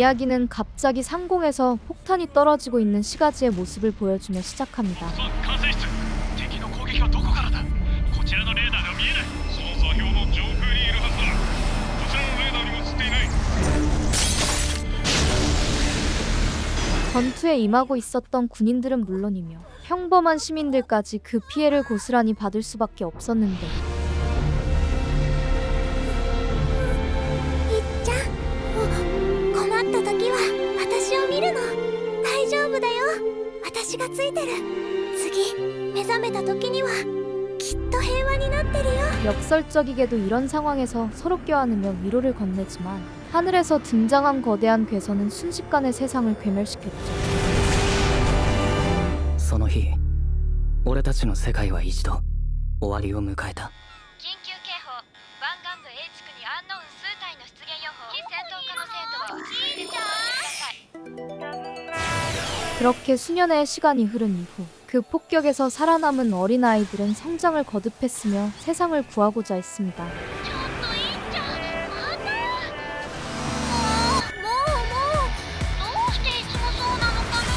이야기는 갑자기 상공에서 폭탄이 떨어지고 있는 시가지의 모습을 보여주며 시작합니다. 管制室敵の攻撃はどこからだこちらのレーダーが見えない操作表の上空にいるはずだこちらのレーダーにも映っていない 전투에 임하고 있었던 군인들은 물론이며 평범한 시민들까지 그 피해를 고스란히 받을 수밖에 없었는데 いっちゃん困った時は私を見るの大丈夫だよ私がついてる次目覚めた時にはきっと平和になってるよ 역설적이게도 이런 상황에서 서로 껴안으며 위로를 건네지만 하늘에서 등장한 거대한 괴선은 순식간에 세상을 괴멸시켰죠. その日俺たちの世界は一度終わりを迎えた。緊急警報湾岸部 A 地区にアンノウン数体の出現予報非戦闘可能生徒はおじいちゃん 그렇게 수년의 시간이 흐른 이후 그 폭격에서 살아남은 어린아이들은 성장을 거듭했으며 세상을 구하고자 했습니다. ちょっといっちゃんまたもうどうしていつもそうなのかな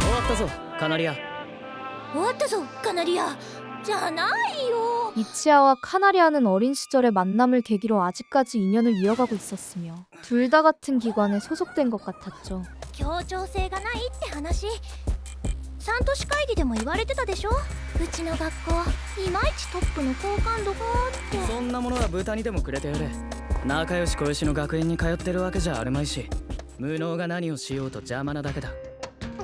終わったぞカナリア。終わったぞカナリアじゃないよ 이치아와 카나리아는 어린 시절의 만남을 계기로 아직까지 인연을 이어가고 있었으며 둘 다 같은 기관에 소속된 것 같았죠. 協調性がないって話三都市会議でも言われてたでしょうちの学校いまいちトップの好感度がってそんなものは豚にでもくれてやれ。仲良し小良しの学園に通ってるわけじゃあるまいし、無能が何をしようと邪魔なだけだ。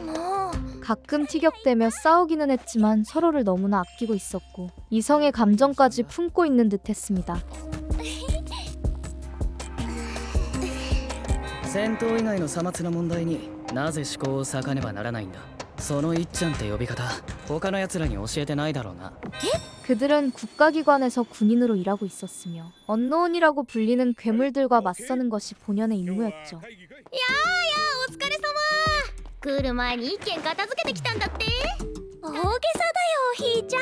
もう 가끔 티격대며 싸우기는 했지만 서로를 너무나 아끼고 있었고 이성의 감정까지 품고 있는 듯했습니다. 戦闘以外のさまつな問題になぜ思考を割かねばならないんだ。そのいっちゃんって呼び方他の奴らに教えてないだろうな。 그들은 국가기관에서 군인으로 일하고 있었으며 언노운이라고 불리는 괴물들과 맞서는 것이 본연의 임무였죠. お疲れ様来る前に一件片付けてきたんだって大げさだよひーちゃん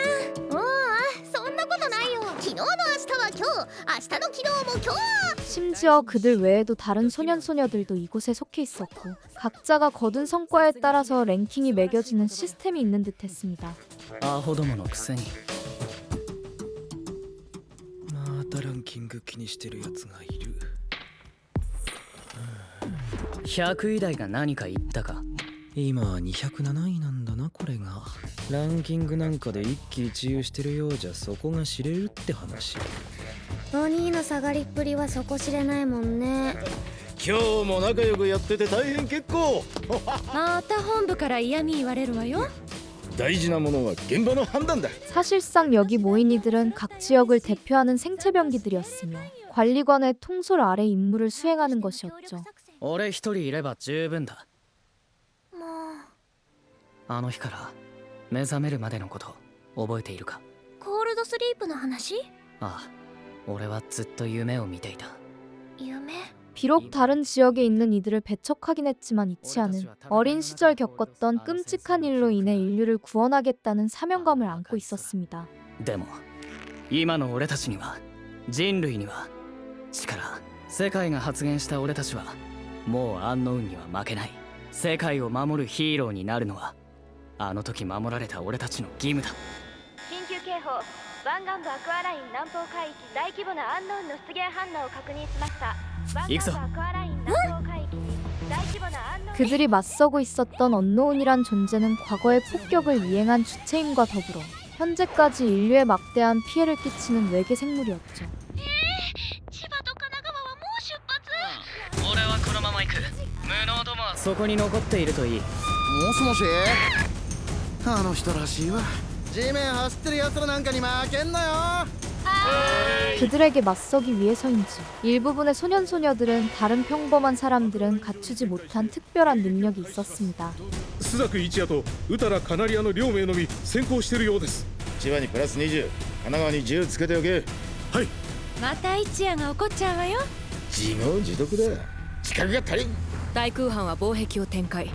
そんなことないよ昨日の明日は今日明日の昨日も今日 심지어 그들 외에도 다른 소년소녀들도 이곳에 속해 있었고 각자가 거둔 성과에 따라서 랭킹이 매겨지는 시스템이 있는 듯했습니다. アホどものくせに。またランキング気にしてるやつがいる。100位台が何か言ったか。今207位なんだなこれが。ランキングなんかで一喜一憂してるようじゃそこが知れるって話。お兄の下がりっぷりは底知れないもんね今日も仲良くやってて大変結構また本部から嫌味言われるわよ大事なものは現場の判断だ 사실상 여기 모인 이들은 각 지역을 대표하는 생체병기들이었으며 관리관의 통솔 아래 임무를 수행하는 것이었죠. 俺一人いれば十分だ。もうあの日から目覚めるまでのこと覚えているか。コールドスリープの話ああ、俺はずっと夢を見ていた。夢 비록 다른 지역에 있는 이들을 배척하긴 했지만 이치아는 어린 시절 겪었던 끔찍한 일로 인해 인류를 구원하겠다는 사명감을 안고 있었습니다. でも今の俺たちには人類には力、世界が発現した俺たちはもうアンノウンには負けない。世界を守るヒーローになるのはあの時守られた俺たちの義務だ。緊急警報湾岸部アクアライン南方海域大規模なアンノウンの出現反応を確認しました湾岸部アクアライン南方海域に大規模なアンノウン 그들이 맞서고 있었던 언노운이란 존재는 과거의 폭격을 이행한 주체임과 더불어 현재까지 인류에 막대한 피해를 끼치는 외계 생물이었죠. 千葉と神奈川はもう出発俺はこのまま行く。無能どもはそこに残っているといい。もしもしあの人らしいわ地面走ってる奴らなんかに負けんなよ 그들에게 맞서기 위해서인지 일부분의 소년소녀들은 다른 평범한 사람들은 갖추지 못한 특별한 능력이 있었습니다. 須作一也と宇多田カナリアの両名のみ先行しているようです。千葉にプラス20神奈川に10つけておけはい。また一夜が起こっちゃうわよ自業自得だ力が足りん対空班は防壁を展開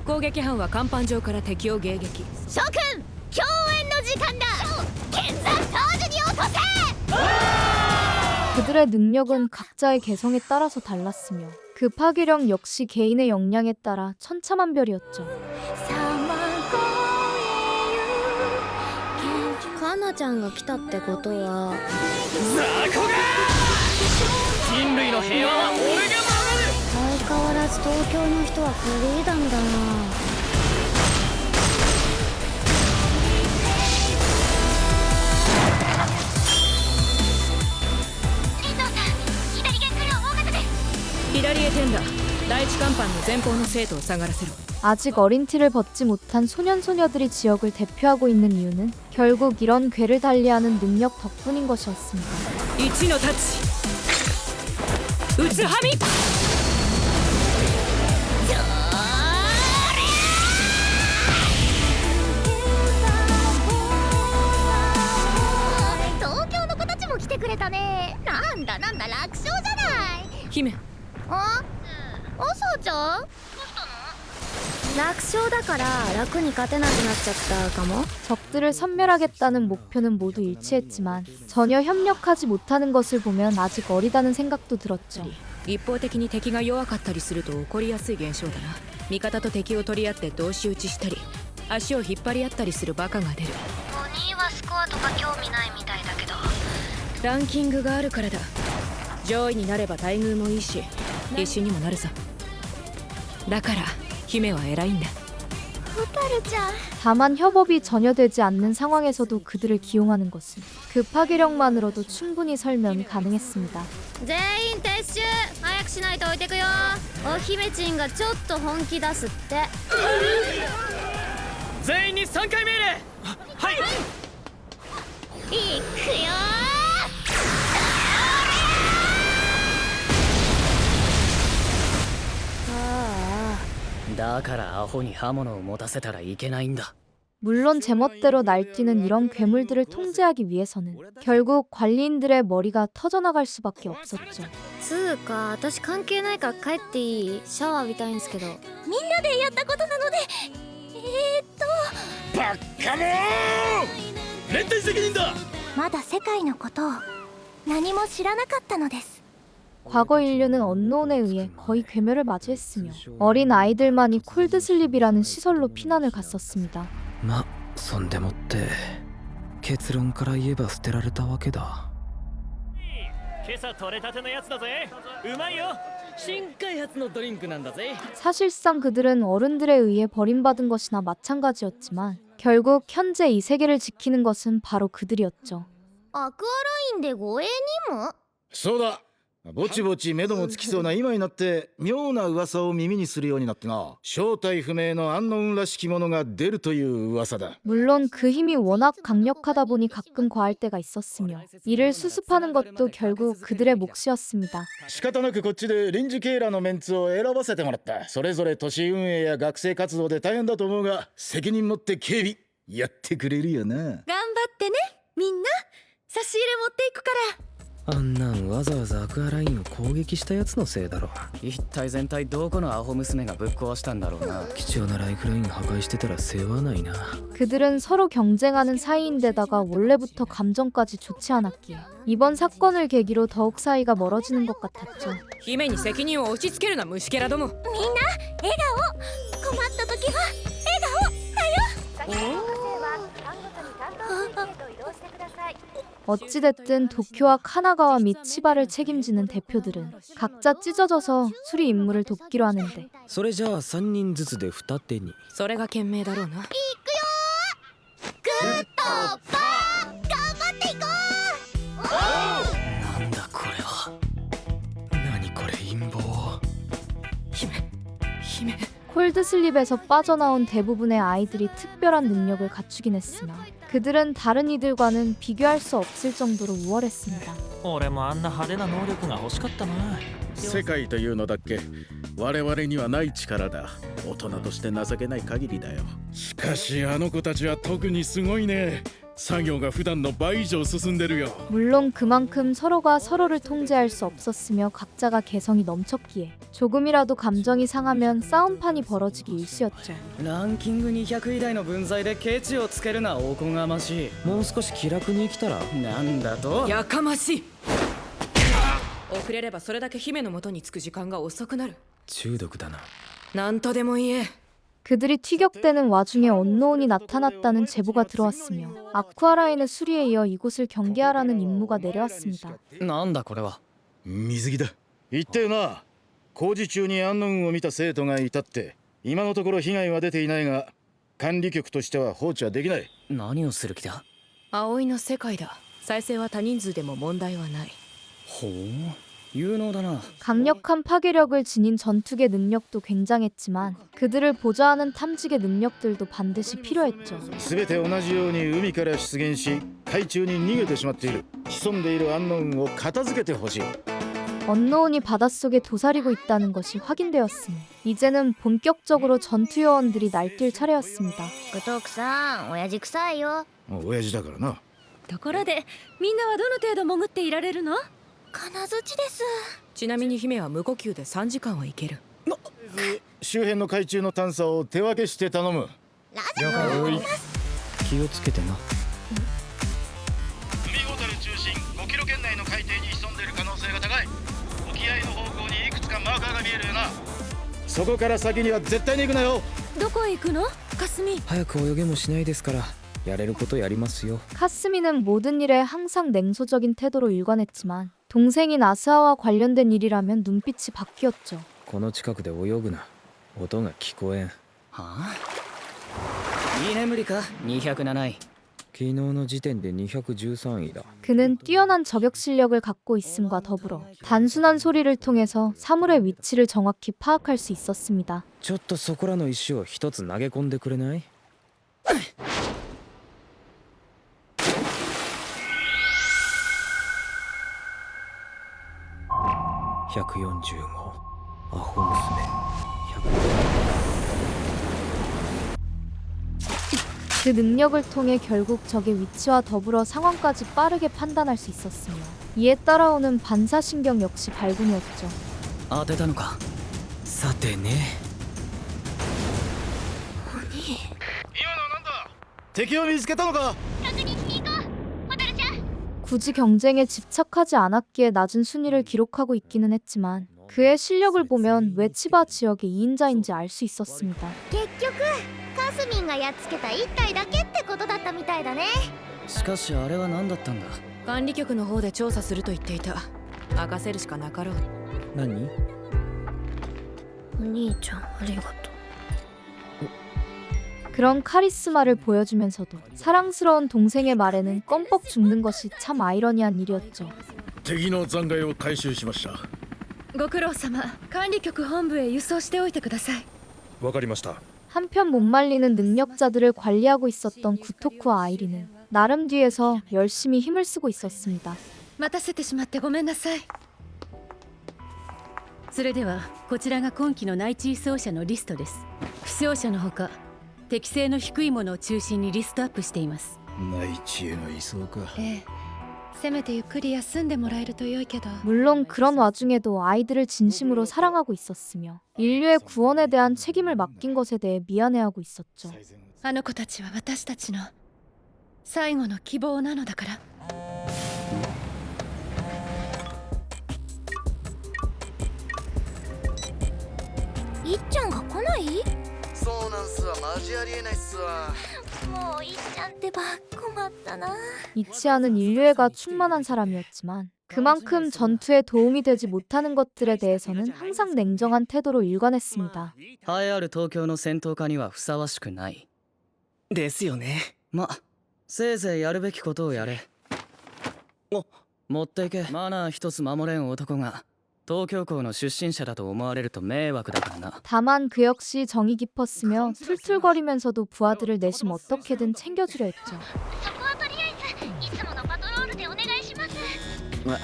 攻撃班は甲板上から敵を迎撃。諸君共演の時間だ。剣山サージに落とせ。 그들의 능력은 각자의 개성에 따라서 달랐으며 그 파괴력 역시 개인의 역량에 따라 천차만별이었죠. カナちゃんが来たってことは人類の平和は俺が守る。相変わらず東京の人はフリーダムだな。左へ転打。第一甲板の前方の生徒を下がらせろ。 아직 어린 티를 벗지 못한 소년소녀들이 지역을 대표하고 있는 이유는 결국 이런 괴를 달리하는 능력 덕분인 것이었습니다. 1のタッチ。打つはみ。東京の子たちも来てくれたね。なんだ楽勝じゃない。姫。あ、そうちゃん。楽勝だから楽に勝てなくなっちゃったかも。 적들을 섬멸하겠다는 목표는 모두 일치했지만 전혀 협력하지 못하는 것을 보면 아직 어리다는 생각도 들었죠. 一方的に敵が弱かったりすると起こりやすい現象だな。味方と敵を取り合って同士討ちしたり足を引っ張り合ったりするバカが出る。お兄はスコアとか興味ないみたいだけど。ランキングがあるからだ。上位になれば待遇もいいし必死にもなるさ。だから姫は偉いんだ。 다만 협업이 전혀 되지 않는 상황에서도 그들을 기용하는 것은 그 파괴력만으로도 충분히 설명이 가능했습니다. 全員撤収。早くしないと置いてくよ。お姫ちんがちょっと本気出すって。全員に3回命令。はい。いくよ。だからアホに刃物を持たせたらいけないんだ。 물론 제멋대로 날뛰는 이런 괴물들을 통제하기 위해서는 결국 관리인들의 머리가 터져나갈 수밖에 없었죠. つうか私関係ないから帰っていい？シャワー浴びたいんですけど。みんなでやったことなので。バッカモー連帯責任だ。まだ世界のことを何も知らなかったのです。 과거 인류는 언노운에 의해 거의 괴멸을 맞이했으며 어린 아이들만이 콜드슬립이라는 시설로 피난을 갔었습니다. ま、そんでもって結論から言えば捨てられたわけだ。今朝取れたてのやつだぜ。うまいよ。新開発のドリンクなんだぜ。 사실상 그들은 어른들에 의해 버림받은 것이나 마찬가지였지만 결국 현재 이 세계를 지키는 것은 바로 그들이었죠. アクアラインで護衛任務？そうだ。ぼちぼち目処もつきそうな今になって妙な噂を耳にするようになってな。正体不明のアンノウンらしきものが出るという噂だ。 물론 그 힘이 워낙 강력하다 보니 가끔 과할 때가 있었으며 이를 수습하는 것도 결국 그들의 몫이었습니다. 仕方なくこっちで臨時ケイラーのメンツを選ばせてもらった。それぞれ都市運営や学生活動で大変だと思うが責任持って警備やってくれるよな。頑張ってねみんな。差し入れ持っていくから。 あんなんわざわざアクアラインを攻撃したやつのせいだろ。一体全体どこのアホ娘がぶっ壊したんだろうな。貴重なライフライン破壊してたら世話ないな。 그들은 서로 경쟁하는 사이인데다가 원래부터 감정까지 좋지 않았기에 이번 사건을 계기로 더욱 사이가 멀어지는 것 같았죠. 姫に責任を押し付けるな虫けらども。みんな笑顔。困った時は笑顔だよ。 어찌됐든 도쿄와 카나가와 및 치바를 책임지는 대표들은 각자 찢어져서 수리 임무를 돕기로 하는데 それじゃあ3人ずつで二手に。それが賢明だろうな。グッドパー頑張っていこう。なんだこれは。何これ陰謀。姫。 콜드슬립에서 빠져나온 대부분의 아이들이 특별한 능력을 갖추긴 했으나 그들은 다른 이들과는 비교할 수 없을 정도로 우월했습니다.俺もあんな派手な能力が欲しかったな。世界というのだっけ、我々にはない力だ。大人として情けない限りだよ。しかしあの子たちは特にすごいね。作業が普段の倍以上進んでるよ。 물론 그만큼 서로가 서로를 통제할 수 없었으며 각자가 개성이 넘쳤기에 조금이라도 감정이 상하면 싸움판이 벌어지기 일쑤였죠. ランキング200位台の分際でケチをつけるなおこがましもう少し気楽に生きたら。い。なんだと。やかましい。遅れればそれだけ姫の元に着く時間が遅くなる。中毒だな。なんとでも言え。 그들이 투격되는 와중에 언노운이 나타났다는 제보가 들어왔으며 아쿠아라인의 수리에 이어 이곳을 경계하라는 임무가 내려왔습니다. なんだこれは。水着だ。言ったよな。工事中にアンノウンを見た生徒がいたって。今のところ被害は出ていないが、管理局としては放置はできない。何をする気だ。葵の世界だ。再生は多人数でも問題はない。ほう、有能だな。 강력한 파괴력을 지닌 전투계 능력도 굉장했지만 그들을 보좌하는 탐지계 능력들도 반드시 필요했죠. 全て同じように海から出現し、海中に逃げてしまっている。潜んでいるアンノウンを片付けてほしい。 언노운이 바닷속에 도사리고 있다는 것이 확인되었으니 이제는 본격적으로 전투 요원들이 날뛸 차례였습니다. グトークさん、親父臭いよ。親父だからな。ところでみんなはどの程度潜っていられるの？金槌です。ちなみに姫は無呼吸で3時間はいける。周辺の海中の探査を手分けして頼む。ラジオを送ります。気をつけてな。海ホタル中心5キロ圏内の海底に潜んでいる可能性が高い。沖合の方向にいくつかマーカーが見えるよな。そこから先には絶対に行くなよ。どこへ行くの？かすみ。早く泳げもしないですから、やれることやりますよ。 카스미는 모든 일에 항상 냉소적인 태도로 일관했지만 동생인 아스아와 관련된 일이라면 눈빛이 바뀌었죠. この近くで泳ぐな。音が聞こえん。はあ。居眠りか。207位。 昨日の時点で213位だ。 그는 뛰어난 저격 실력을 갖고 있음과 더불어 단순한 소리를 통해서 사물의 위치를 정확히 파악할 수 있었습니다. ちょっとそこらの石を一つ投げ込んでくれない？ 145アホ娘。 그 능력을 통해 결국 적의 위치와 더불어 상황까지 빠르게 판단할 수 있었으며 이에 따라오는 반사신경 역시 발군이었죠. 当てたのか。さてね。今のはなんだ。敵を見つけたのか。 確認しに行こう。ホタルちゃん。 굳이 경쟁에 집착하지 않았기에 낮은 순위를 기록하고 있기는 했지만 그의 실력을 보면 왜 치바 지역의 2인자인지 알 수 있었습니다. 結局カスミンがやっつけた1体だけってことだったみたいだね。しかしあれは何だったんだ。管理局の方で調査すると言っていた。明かせるしかなかろう。何？お兄ちゃんありがとう。 그런 카리스마를 보여주면서도 사랑스러운 동생의 말에는 껌뻑 죽는 것이 참 아이러니한 일이었죠. 敵の残骸を回収しました。ご苦労様。管理局本部へ輸送しておいてください。わかりました。 한편 못 말리는 능력자들을 관리하고 있었던 구토쿠와 아이리는 나름 뒤에서 열심히 힘을 쓰고 있었습니다. 待たせてしまってごめんなさい。それではこちらが今期の内地移送者のリストです。負傷者のほか適性の低いものを中心にリストアップしています。内地への移送か。ええ、せめてゆっくり休んでもらえると良いけど。 물론 그런 와중에도 아이들을 진심으로 사랑하고 있었으며 인류의 구원에 대한 책임을 맡긴 것에 대해 미안해하고 있었죠. あの子たちは私たちの最後の希望なのだから。いっちゃんが来ない？そうなんすわ、マジありえないっすわ。もういっちゃんってば困ったな。 이치아는 인류애가 충만한 사람이었지만 그만큼 전투에 도움이 되지 못하는 것들에 대해서는 항상 냉정한 태도로 일관했습니다. 栄えある東京の戦闘家にはふさわしくない。ですよね。ま、せいぜいやるべきことをやれ。持っていけ。マナー一つ守れん男が東京港の出身者だと思われると迷惑だからな。 다만 그 역시 정이 깊었으며 툴툴거리면서도 부하들을 내심 어떻게든 챙겨주려 했죠. そこはとりあえずいつものパトロールでお願いします。いいわ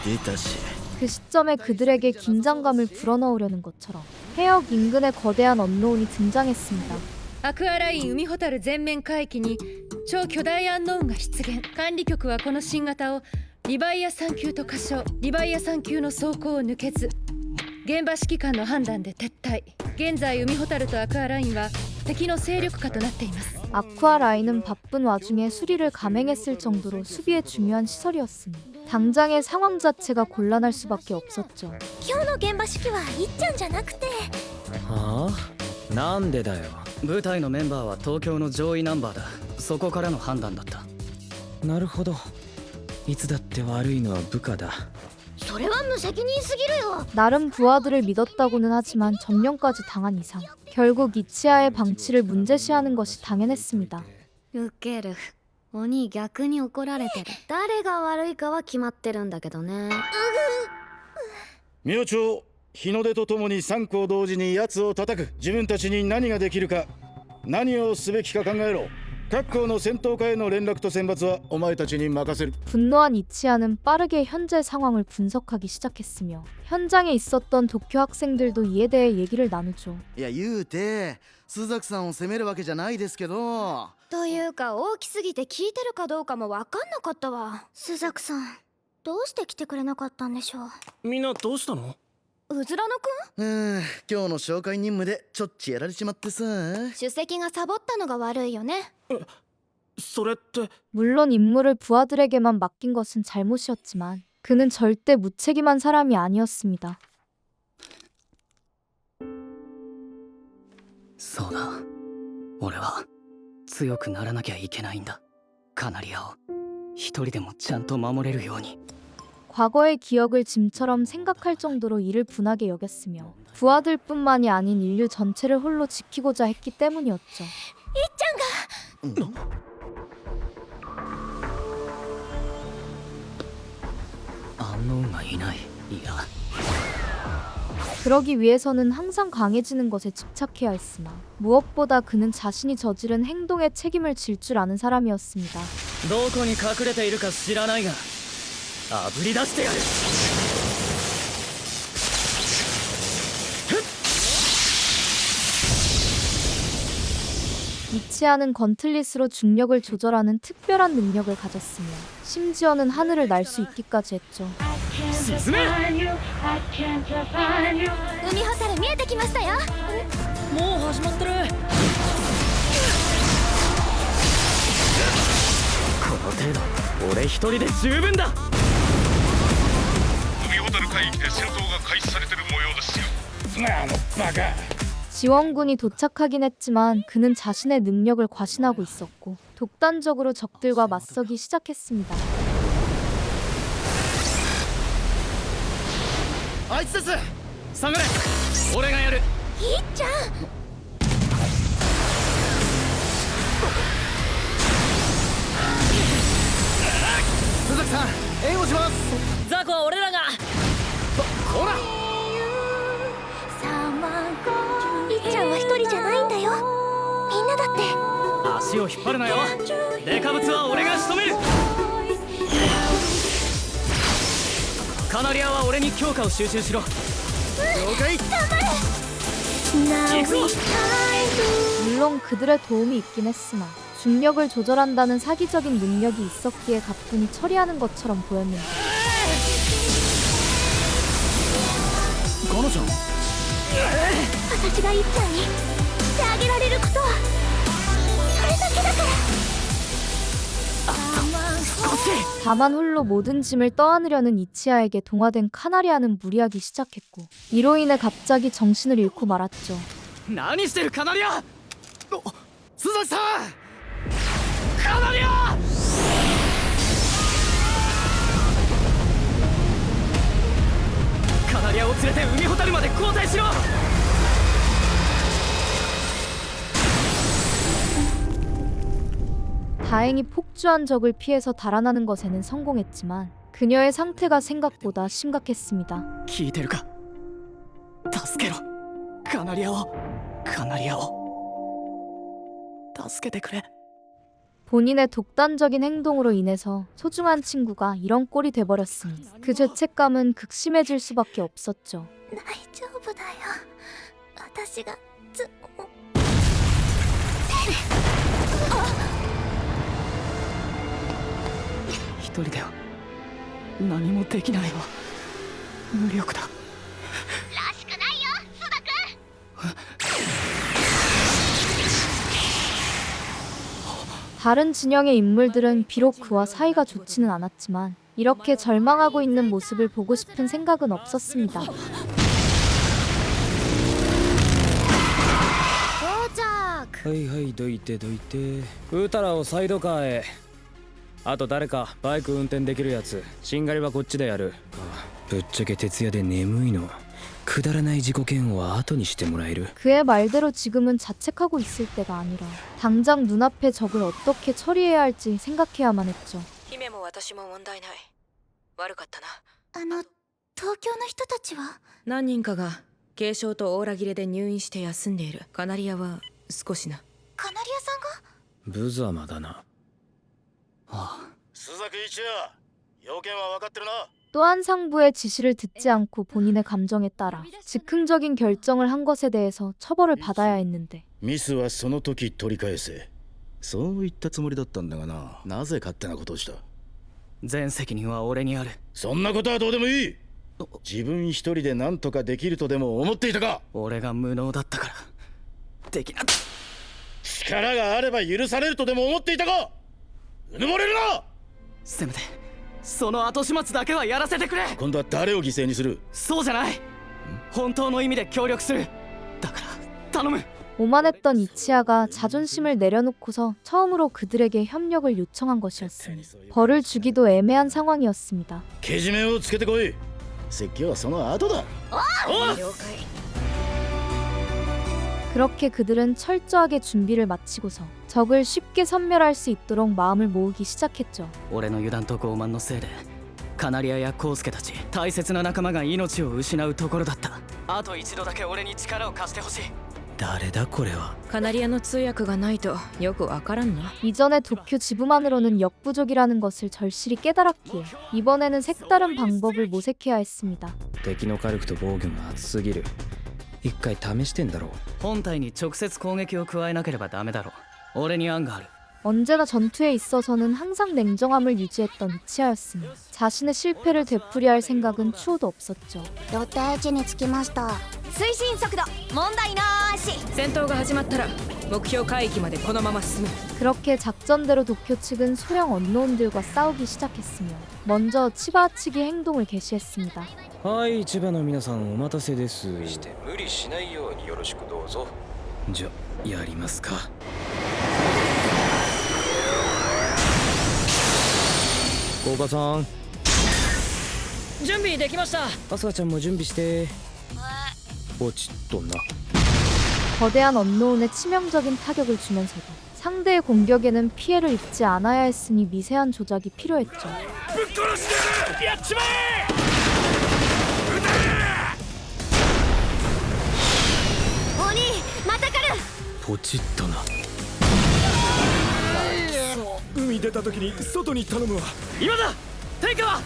出たし 그 시점에 그들에게 긴장감을 불어넣으려는 것처럼 해역 인근에 거대한 언노운이 등장했습니다. アクアライン海ホタル全面海域に超巨大アンノーンが出現。管理局はこの新型をリバイア3級と仮称。リバイア3級の走行を抜けず現場指揮官の判断で撤退。現在海ホタルとアクアラインは敵の勢力下となっています。 아쿠아 라인은 바쁜 와중에 수리를 감행했을 정도로 수비에 중요한 시설이었으니 당장의 상황 자체가 곤란할 수밖에 없었죠. 今日の現場指揮はいっちゃんじゃなくて、はあなんでだよ。部隊のメンバーは東京の上位ナンバーだ。そこからの判断だった。なるほど。いつだって悪いのは部下だ。それは無責任すぎるよ。 나름 부하들을 믿었다고는 하지만 점령까지 당한 이상 결국 이치하의 방치를 문제시하는 것이 당연했습니다. ウケる。鬼逆に怒られてる。誰が悪いかは決まってるんだけどね。明朝日の出とともに3校同時に奴を叩く。自分たちに何ができるか、何をすべきか考えろ。各校の戦闘課への連絡と選抜はお前たちに任せる。 분노한 이치하는 빠르게 현재 상황을 분석하기 시작했으며 현장에 있었던 도쿄 학생들도 이에 대해 얘기를 나누죠. いや言うて須崎さんを責めるわけじゃないですけど。というか大きすぎて聞いてるかどうかも分かんなかったわ。須崎さんどうして来てくれなかったんでしょう。みんなどうしたの？うずらのくん今日の紹介任務でちょっちやられちまってさ。主席がサボったのが悪いよね。それって。 물론 임무를 부하들에게만 맡긴 것은 잘못이었지만 그는 절대 무책임한 사람이 아니었습니다. そうだ、俺は強くならなきゃいけないんだ。カナリアを一人でもちゃんと守れるように。 과거의 기억을 짐처럼 생각할 정도로 이를 분하게 여겼으며 부하들뿐만이 아닌 인류 전체를 홀로 지키고자 했기 때문이었죠. アンノーンがいない。いや 그러기 위해서는 항상 강해지는 것에 집착해야 했으나 무엇보다 그는 자신이 저지른 행동에 책임을 질 줄 아는 사람이었습니다. どこに隠れているか知らないがあぶり出してやる。 이치하는 건틀릿으로 중력을 조절하는 특별한 능력을 가졌으며 심지어는 하늘을 날 수 있기까지 했죠. 進め。海ホタル見えてきましたよ。もう始まってる。この程度俺一人で十分だ。海ホタル海域で戦闘が開始されてる模様ですよ。あのバカ。 지원군이 도착하긴 했지만 그는 자신의 능력을 과신하고 있었고 독단적으로 적들과 맞서기 시작했습니다. あいつです。下がれ。俺がやる。いっちゃん須崎さん援護します。ザコは俺らが。ほらいっちゃんは一人じゃないんだよ。みんなだって。足を引っ張るなよ。デカブツは俺が仕留める。カナリアは俺に強化を集中しろ。了解。行くぞ。 물론 그들의 도움이 있긴 했으나 중력을 조절한다는 사기적인 능력이 있었기에 가뿐히 처리하는 것처럼 보였는데 カナちゃん。私がいっちゃんにしてあげられることはそれだけだから。 다만 홀로 모든 짐을 떠안으려는 이치하에게 동화된 카나리아는 무리하기 시작했고 이로 인해 갑자기 정신을 잃고 말았죠. 何してるカナリア。須崎さんカナリア。カナリアを連れて海ホタルまで交代しろ。 다행히 폭주한 적을 피해서 달아나는 것에는 성공했지만 그녀의 상태가 생각보다 심각했습니다. 聞いてるか助けろカナリアを助けてくれ 본인의 독단적인 행동으로 인해서 소중한 친구가 이런 꼴이 돼버렸으니 그 죄책감은 극심해질 수밖에 없었죠. 大丈夫だよ私が一人では何もできないわ無力だらしくないよ須田くん 다른 진영의 인물들은 비록 그와 사이가 좋지는 않았지만 이렇게 절망하고 있는 모습을 보고 싶은 생각은 없었습니다. 到着はいはいどいてどいてウタラをサイドカーへあと誰かバイク運転できるやつしんがりはこっちでやるぶっちゃけ徹夜で眠いのくだらない自己嫌悪は後にしてもらえる 그의 말대로 지금은 자책하고 있을 때가 아니라 당장 눈앞의 적을 어떻게 처리해야 할지 생각해야만 했죠. 姫も私も問題ない悪かったな東京の人たちは何人かが軽症とオーラ切れで入院して休んでいるカナリアは少しなカナリアさんが無様だな須崎一也要件は分かってるな 또한 상부의 지시를 듣지 않고 본인의 감정에 따라 즉흥적인 결정을 한 것에 대해서 처벌을 받아야 했는데 ミスはその時取り返せそう言ったつもりだったんだがななぜ勝手なことをした全責任は俺にあるそんなことはどうでもいい自分一人で何とかできるとでも思っていたか俺が無能だったからできな力があれば許されるとでも思っていたかうぬぼれるなせめてその後始末だけはやらせてくれ今度は誰を犠牲にするそうじゃない本当の意味で協力するだから頼む 오만했던 이치아가 자존심을 내려놓고서 처음으로 그들에게 협력을 요청한 것이었으니 벌을 주기도 애매한 상황이었습니다. けじめをつけてこい説教はその後だ 그렇게 그들은 철저하게 준비를 마치고서 적을 쉽게 섬멸할 수 있도록 마음을 모으기 시작했죠. 俺の油断と傲慢のせいでカナリアやコウスケたち大切な仲間が命を失うところだったあと一度だけ俺に力を貸してほしい誰だこれはカナリアの通訳がないとよくわからんな 이전에 도쿄 지부만으로는 역부족이라는 것을 절실히 깨달았기에 이번에는 색다른 방법을 모색해야 했습니다. 敵の火力と防御が厚すぎる一回試してんだろう本体に直接攻撃を加えなければダメだろう俺に案がある 언제나 전투에 있어서는 항상 냉정함을 유지했던 이치아였으니 자신의 실패를 되풀이할 생각은 추호도 없었죠. 予定位置につきました推進速度問題なーし戦闘が始まったら目標海域までこのまま進む 그렇게 작전대로 도쿄 측은 소량 언노운들과 싸우기 시작했으며 먼저 치바 측이 행동을 개시했습니다. はい千葉の皆さんお待たせですして無理しないようによろしくどうぞじゃやりますか高岡さん準備できましたアスカちゃんも準備してポチッとな 거대한 언노운에 치명적인 타격을 주면서도 상대의 공격에는 피해를 입지 않아야 했으니 미세한 조작이 필요했죠. ぶっ殺してやっちまえ鬼またかるポチッとな海出た時に外に頼むわ今だ天下は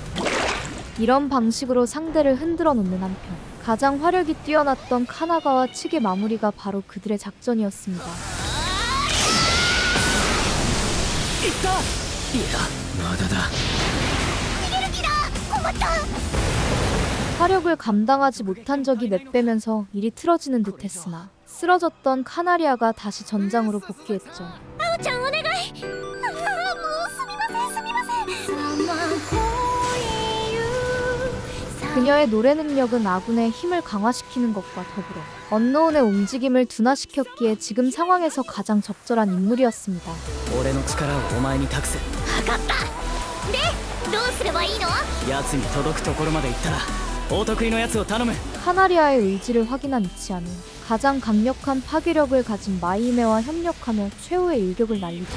이런 방식으로 상대를 흔들어 놓는 한편 가장 화력이 뛰어났던 카나가와 측의 마무리가 바로 그들의 작전이었습니다. まだだ 화력을 감당하지 못한 적이 몇 배면서 일이 틀어지는 듯했으나 쓰러졌던 카나리아가 다시 전장으로 복귀했죠. あおちゃんお願いもうすみませんすみません 그녀의 노래 능력은 아군의 힘을 강화시키는 것과 더불어 언노운의 움직임을 둔화시켰기에 지금 상황에서 가장 적절한 인물이었습니다. 俺の力をお前に託す分かったでどうすればいいの奴に届くところまで行ったらお得意の奴を頼む 카나리아의 의지를 확인한 이치아는 가장 강력한 파괴력을 가진 마이메와 협력하며 최후의 일격을 날리죠.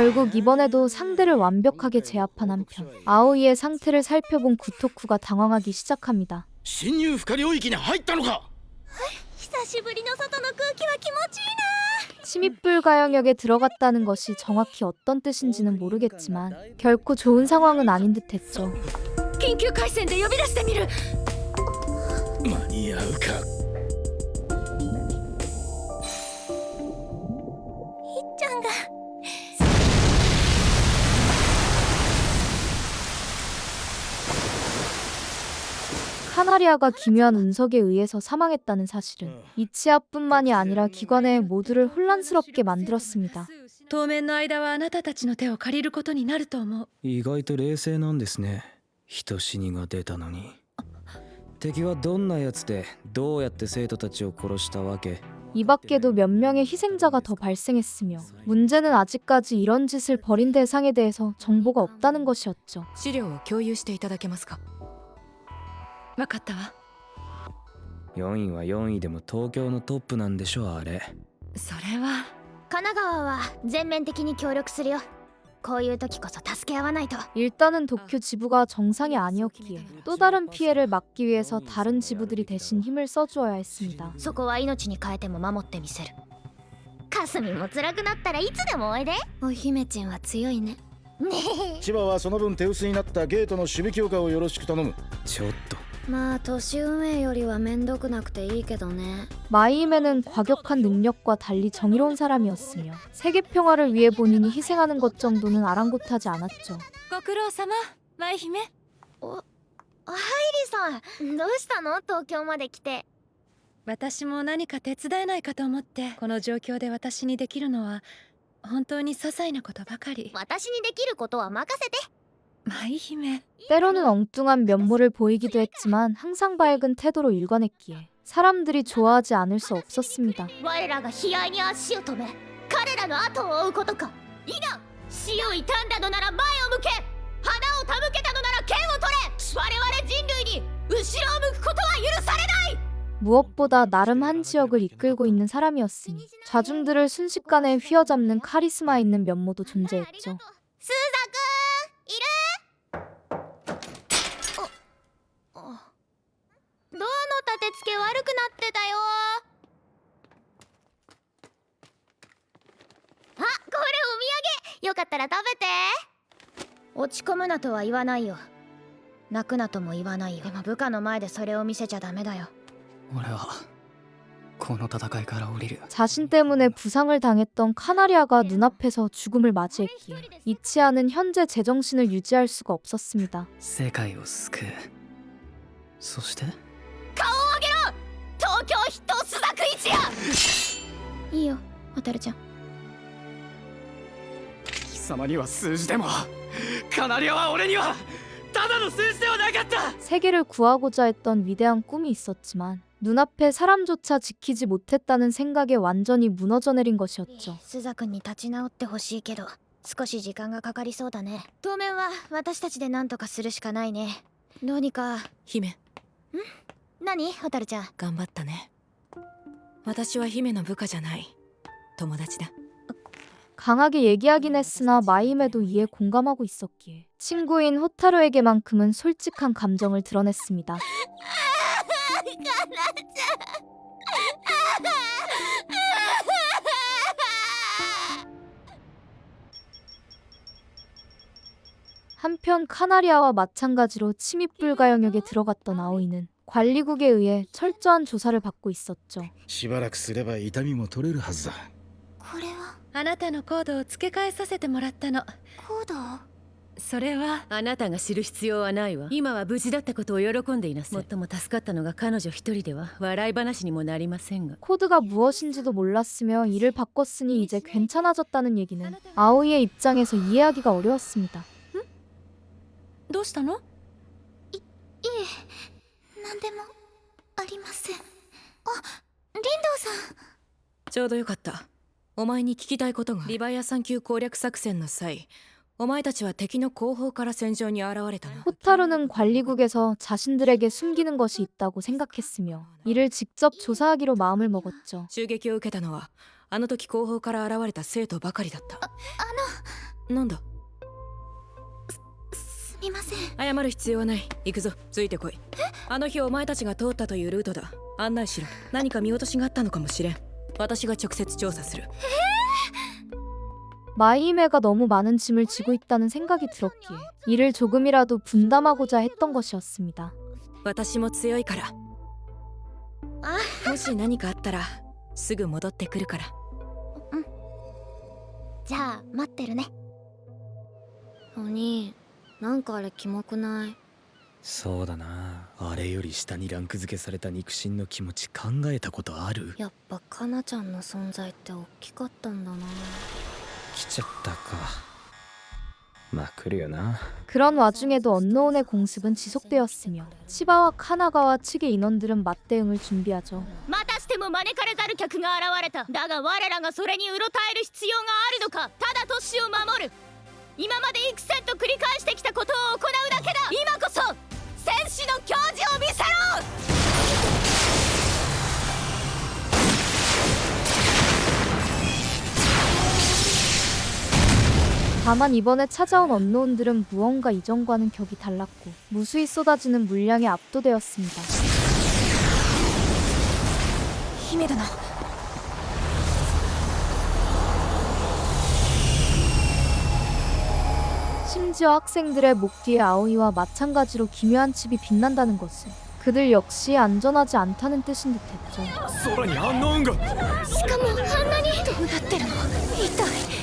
결국 이번에도 상대를 완벽하게 제압한 한편 아오이의 상태를 살펴본 구토쿠가 당황하기 시작합니다. 侵入不可領域に入ったのか。久しぶりの外の空気は気持ちいいな。 침입불 가영역에 들어갔다는 것이 정확히 어떤 뜻인지는 모르겠지만 결코 좋은 상황은 아닌 듯했죠. 緊急回線で呼び出してみる。間に合うか。ひっちゃんが 카나리아가 기묘한 운석에 의해서 사망했다는 사실은 이치아뿐만이 아니라 기관의 모두를 혼란스럽게 만들었습니다. 当面の間はあなたたちの手を借りることになると思う。意外と冷静なんですね。人死にが出たのに。敵はどんなやつでどうやって生徒たちを殺したわけ？ 이 밖에도 몇 명의 희생자가 더 발생했으며 문제는 아직까지 이런 짓을 벌인 대상에 대해서 정보가 없다는 것이었죠. 資料を共有していただけますか。わかったわ。 4位は4位でも東京のトップなんでしょあれ。それは神奈川は全面的に協力するよ。こういう時こそ助け合わないと。 일단은 도쿄 지부가 정상이 아니었기에 또 다른 피해를 막기 위해서 다른 지부들이 대신 힘을 써주어야 했습니다. そこは命に変えても守ってみせる。かすみも辛くなったらいつでもおいで。お姫ちゃんは強いね。ね千葉はその分手薄になったゲートの守備強化をよろしく頼む。ちょっと。まあ年上よりはめんどくなくていいけどね。 마이임에는 과격한 능력과 달리 정의로운 사람이었으며 세계 평화를 위해 본인이 희생하는 것 정도는 아랑곳하지 않았죠. ご苦労様、舞姫。ハイリさん、どうしたの？東京まで来て。私も何か手伝えないかと思って。この状況で私にできるのは本当に些細なことばかり。私にできることは任せて。 舞姫。 때로는 엉뚱한 면모를 보이기도 했지만 항상 밝은 태도로 일관했기에 사람들이 좋아하지 않을 수 없었습니다. 我らが悲哀に足を止め、彼らの後を追うことか。いいな。死を悼んだのなら前を向け、花を手向けたのなら剣を取れ。我々人類に後ろを向くことは許されない。 무엇보다 나름 한 지역을 이끌고 있는 사람이었으니 좌중들을 순식간에 휘어잡는 카리스마 있는 면모도 존재했죠. スーザくん、いる？ドアの立て付け悪くなってたよ。あ、これお土産。よかったら食べて。落ち込むなとは言わないよ。泣くなとも言わないよ。でも部下の前でそれを見せちゃダメだよ。俺はこの戦いから降りる。 자신 때문에 부상을 당했던 카나리아가 눈앞에서 죽음을 맞이했기에 이치아는 현재 제정신을 유지할 수가 없었습니다. 世界を救う。そして顔を上げろ。東京筆頭朱雀一夜。いいよ、蛍ちゃん。貴様には数字でもカナリアは俺にはただの数字ではなかった。 세계를 구하고자 했던 위대한 꿈이 있었지만 눈앞에 사람조차 지키지 못했다는 생각에 완전히 무너져 내린 것이었죠. 朱雀君に立ち直ってほしいけど少し時間がかかりそうだね。当面は私たちで何とかするしかないね。どうにか。姫。何？蛍ちゃん。頑張ったね。私は姫の部下じゃない。友達だ。 강하게 얘기하긴 했으나 마임에도 이에 공감하고 있었기에 친구인 호타루에게만큼은 솔직한 감정을 드러냈습니다. 한편 카나리아와 마찬가지로 침입불가 영역에 들어갔던 아오이는 관리국에 의해 철저한 조사를 받고 있었죠. しばらくすれば痛みも取れるはずだ。これはあなたのコードを付け替えさせてもらったの。コード？それはあなたが知る必要はないわ。今は無事だったことを喜んでいなさい。最も助かったのが彼女一人では笑い話にもなりませんが。 코드가 무엇인지도 몰랐으며 이를 바꿨으니 이제 괜찮아졌다는 얘기는 아오이의 입장에서 이해하기가 어려웠습니다. どうしたの？いえ、何でもありません。あ、リンドウさん。ちょうどよかった。お前に聞きたいことが。リバイア3級攻略作戦の際、お前たちは敵の後方から戦場に現れたな。 호타루는 관리국에서 자신들에게 숨기는 것이 있다고 생각했으며 이를 직접 조사하기로 마음을 먹었죠. 襲撃を受けたのはあの時後方から現れた生徒ばかりだった。なんだ。すみません。謝る必要はない。行くぞ、ついてこい。あの日お前たちが通ったというルートだ。案内しろ。何か見落としがあったのかもしれん。私が直接調査する。 마이메가 너무 많은 짐을 지고 있다는 생각이 들었기에 이를 조금이라도 분담하고자 했던 것이었습니다. 私も強いから。もし何かあったらすぐ戻ってくるから。じゃあ待ってるね。お兄、なんかあれキモくない？そうだな。あれより下にランク付けされた肉親の気持ち考えたことある？やっぱかなちゃんの存在って大きかったんだな。来ちゃったか。まあ来るよな。 그런 와중에도 언노운의 공습은 지속되었으며 치바와 카나가와 측의 인원들은 맞대응을 준비하죠. またしても招かれざる客が現れた。だが我らがそれにうろたえる必要があるのか。ただ都市を守る。今まで幾千と繰り返してきたことを行うだけだ。今こそ戦士の矜持を見せろ。 다만 이번에 찾아온 언노운들은 무언가 이전과는 격이 달랐고 무수히 쏟아지는 물량에 압도되었습니다. 힘이 드나. 심지어 학생들의 목 뒤에 아오이와 마찬가지로 기묘한 칩이 빛난다는 것은 그들 역시 안전하지 않다는 뜻인 듯했죠. 空にアンノウンが。しかもあんなにどうなってるの。痛い。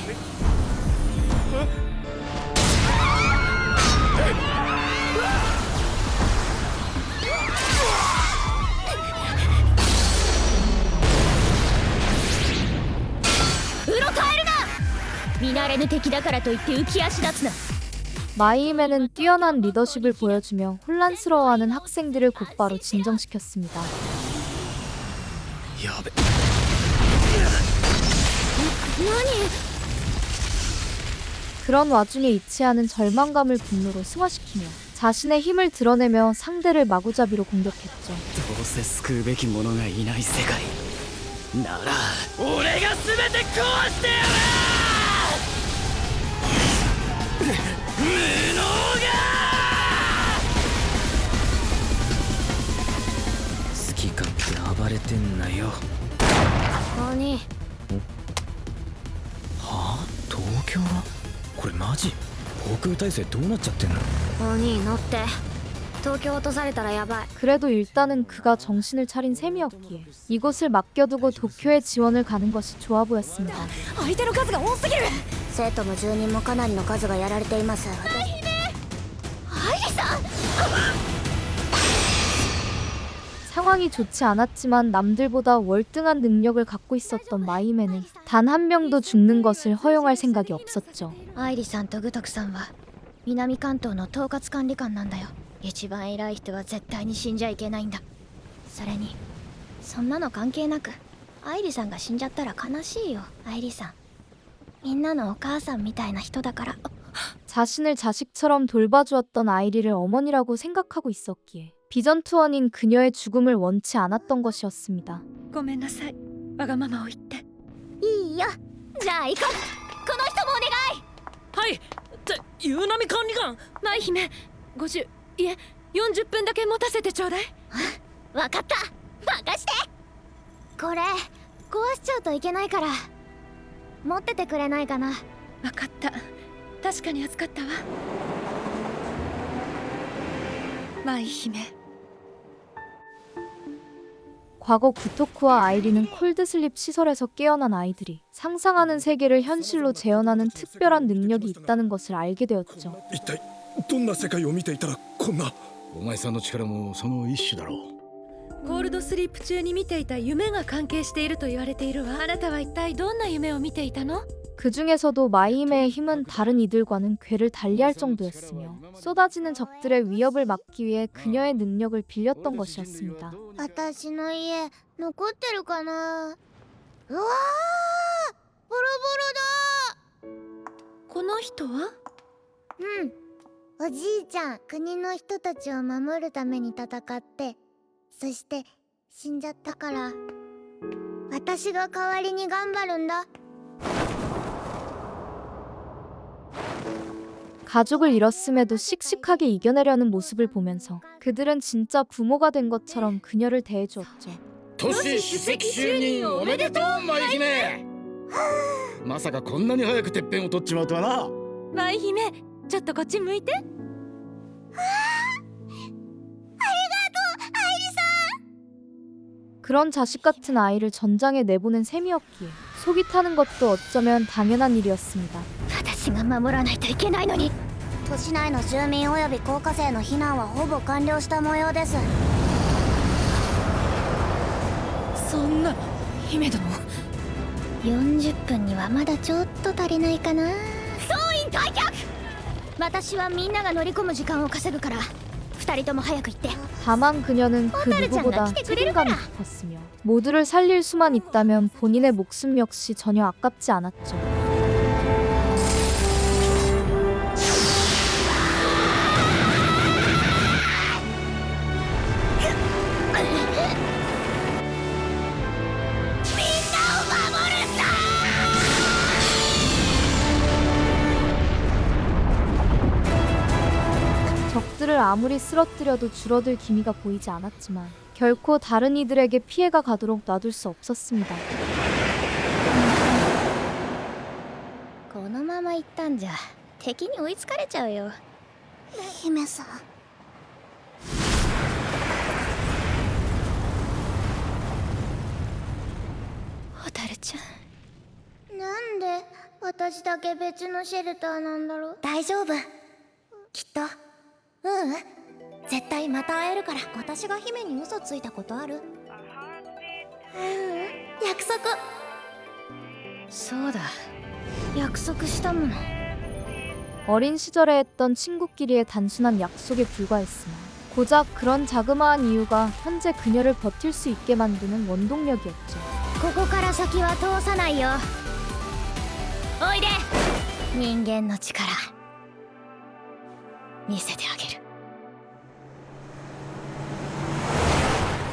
うろたえるな。見慣れぬ敵だからといって浮き足立つな。 마이메는 뛰어난 리더십을 보여주며 혼란스러워하는 학생들을 곧바로 진정시켰습니다. 야베. 그런 와중에 이치하는 절망감을 분노로 승화시키며 자신의 힘을 드러내며 상대를 마구잡이로 공격했죠. どうせ救うべき者がいない世界なら俺が全て壊してやる。無能が好き勝手暴れてんなよ。兄、はあ？東京が？これマジ？航空体制どうなっちゃってんの？兄乗って。東京落とされたらやばい。 그래도 일단은 그가 정신을 차린 셈이었기에 이곳을 맡겨두고 도쿄에 지원을 가는 것이 좋아 보였습니다. 相手の数が多すぎる。生徒も住人もかなりの数がやられています。愛理さん。 상황이 좋지 않았지만 남들보다 월등한 능력을 갖고 있었던 마이메는 단 한 명도 죽는 것을 허용할 생각이 없었죠. 愛理さんとグトクさんは南関東の統括管理官なんだよ。一番偉い人は絶対に死んじゃいけないんだ。それにそんなの関係なく愛理さんが死んじゃったら悲しいよ。愛理さんみんなのお母さんみたいな人だから。 자신을 자식처럼 돌봐주었던 아이리를 어머니라고 생각하고 있었기에 비전투원인 그녀의 죽음을 원치 않았던 것이었습니다. ごめんなさい。わがままを言って。いいよ。じゃあ行こう。この人もお願い。はい。って優波管理官。舞姫、50いえ40分だけ持たせてちょうだい。わかった。任して。これ壊しちゃうといけないから持っててくれないかな。わかった。確かに預かったわ。舞姫。 과거 구토쿠와 아이리는 콜드슬립 시설에서 깨어난 아이들이 상상하는 세계를 현실로 재현하는 특별한 능력이 있다는 것을 알게 되었죠. 一体どんな世界を見ていたらこんな。お前さんの力もその一種だろう。コールドスリープ中に見ていた夢が関係していると言われているわ。あなたは一体どんな夢を見ていたの？ 그 중에서도 마이히메의 힘은 다른 이들과는 궤를 달리할 정도였으며 쏟아지는 적들의 위협을 막기 위해 그녀의 능력을 빌렸던 것이었습니다. 私の家残ってるかな。うわー、ボロボロだ。この人は？おじいちゃん、国の人たちを守るために戦って、そして死んじゃったから、私が代わりに頑張るんだ。 가족을 잃었음에도 씩씩하게 이겨내려는 모습을 보면서 그들은 진짜 부모가 된 것처럼 그녀를 대해주었죠. 都市主席就任おめでとう舞姫まさかこんなに早くてっぺんを取っちまうとはな。舞姫、ちょっとこっち向いて。 그런 자식 같은 아이를 전장에 내보낸 셈이었기에 속이 타는 것도 어쩌면 당연한 일이었습니다. 私が守らないといけないのに。都市内の住民および高校生の避難はほぼ完了した模様です。そんな姫殿。 40分にはまだちょっと足りないかな。総員退却。私はみんなが乗り込む時間を稼ぐから2人とも早く行って。 다만 그녀는 그 누구보다 책임감이 깊었으며 모두를 살릴 수만 있다면 본인의 목숨 역시 전혀 아깝지 않았죠. 적들을 아무리 쓰러뜨려도 줄어들 기미가 보이지 않았지만 결코 다른 이들에게 피해가 가도록 놔둘 수 없었습니다. このまま行ったんじゃ敵に追いつかれちゃうよ。姫さん。蛍ちゃん。なんで私だけ別のシェルターなんだろう。大丈夫。きっと。絶対また会えるから。私が姫に嘘ついたことある？約束。そうだ。約束したもの。 어린 시절에 했던 친구끼리의 단순한 약속에 불과했으나 고작 그런 자그마한 이유가 현재 그녀를 버틸 수 있게 만드는 원동력이었죠. ここから先は通さないよ。おいで。人間の力見せてあげる。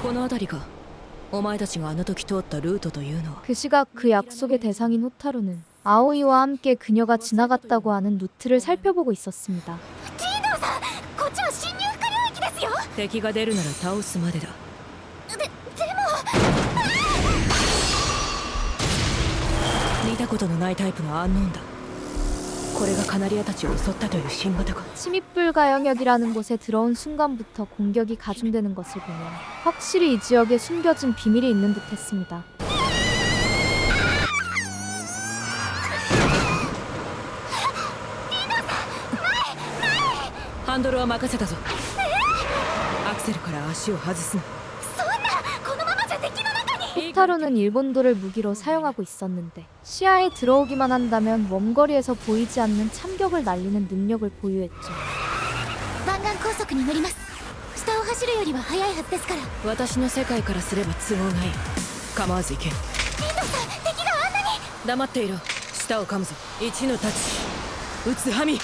この辺りか。お前たちがあの時通ったルートというのは。 그 시각 그 약속의 대상인 호타루는 아오이와 함께 그녀가 지나갔다고 하는 루트를 살펴보고 있었습니다. ジードさん、こっちは侵入不可領域ですよ。敵が出るなら倒すまでだ。でも見たことのないタイプのアンノーンだ。これがカナリアたちを襲ったという新型か。 침입불가 영역이라는 곳에 들어온 순간부터 공격이 가중되는 것을 보면 확실히 이 지역에 숨겨진 비밀이 있는 듯했습니다. ハンドルは任せたぞ。アクセルから足を外すな。そんな、このままじゃ敵の中に。 호타루는 일본도를 무기로 사용하고 있었는데 시야에 들어오기만 한다면 원거리에서 보이지 않는 참격을 날리는 능력을 보유했죠. 湾岸高速に乗ります。下を走るよりは速いはずですから。私の世界からすれば都合がいい。構わず行け。リンドさん、敵があんなに。黙っていろ。舌を噛むぞ。一の太刀。打つハミ。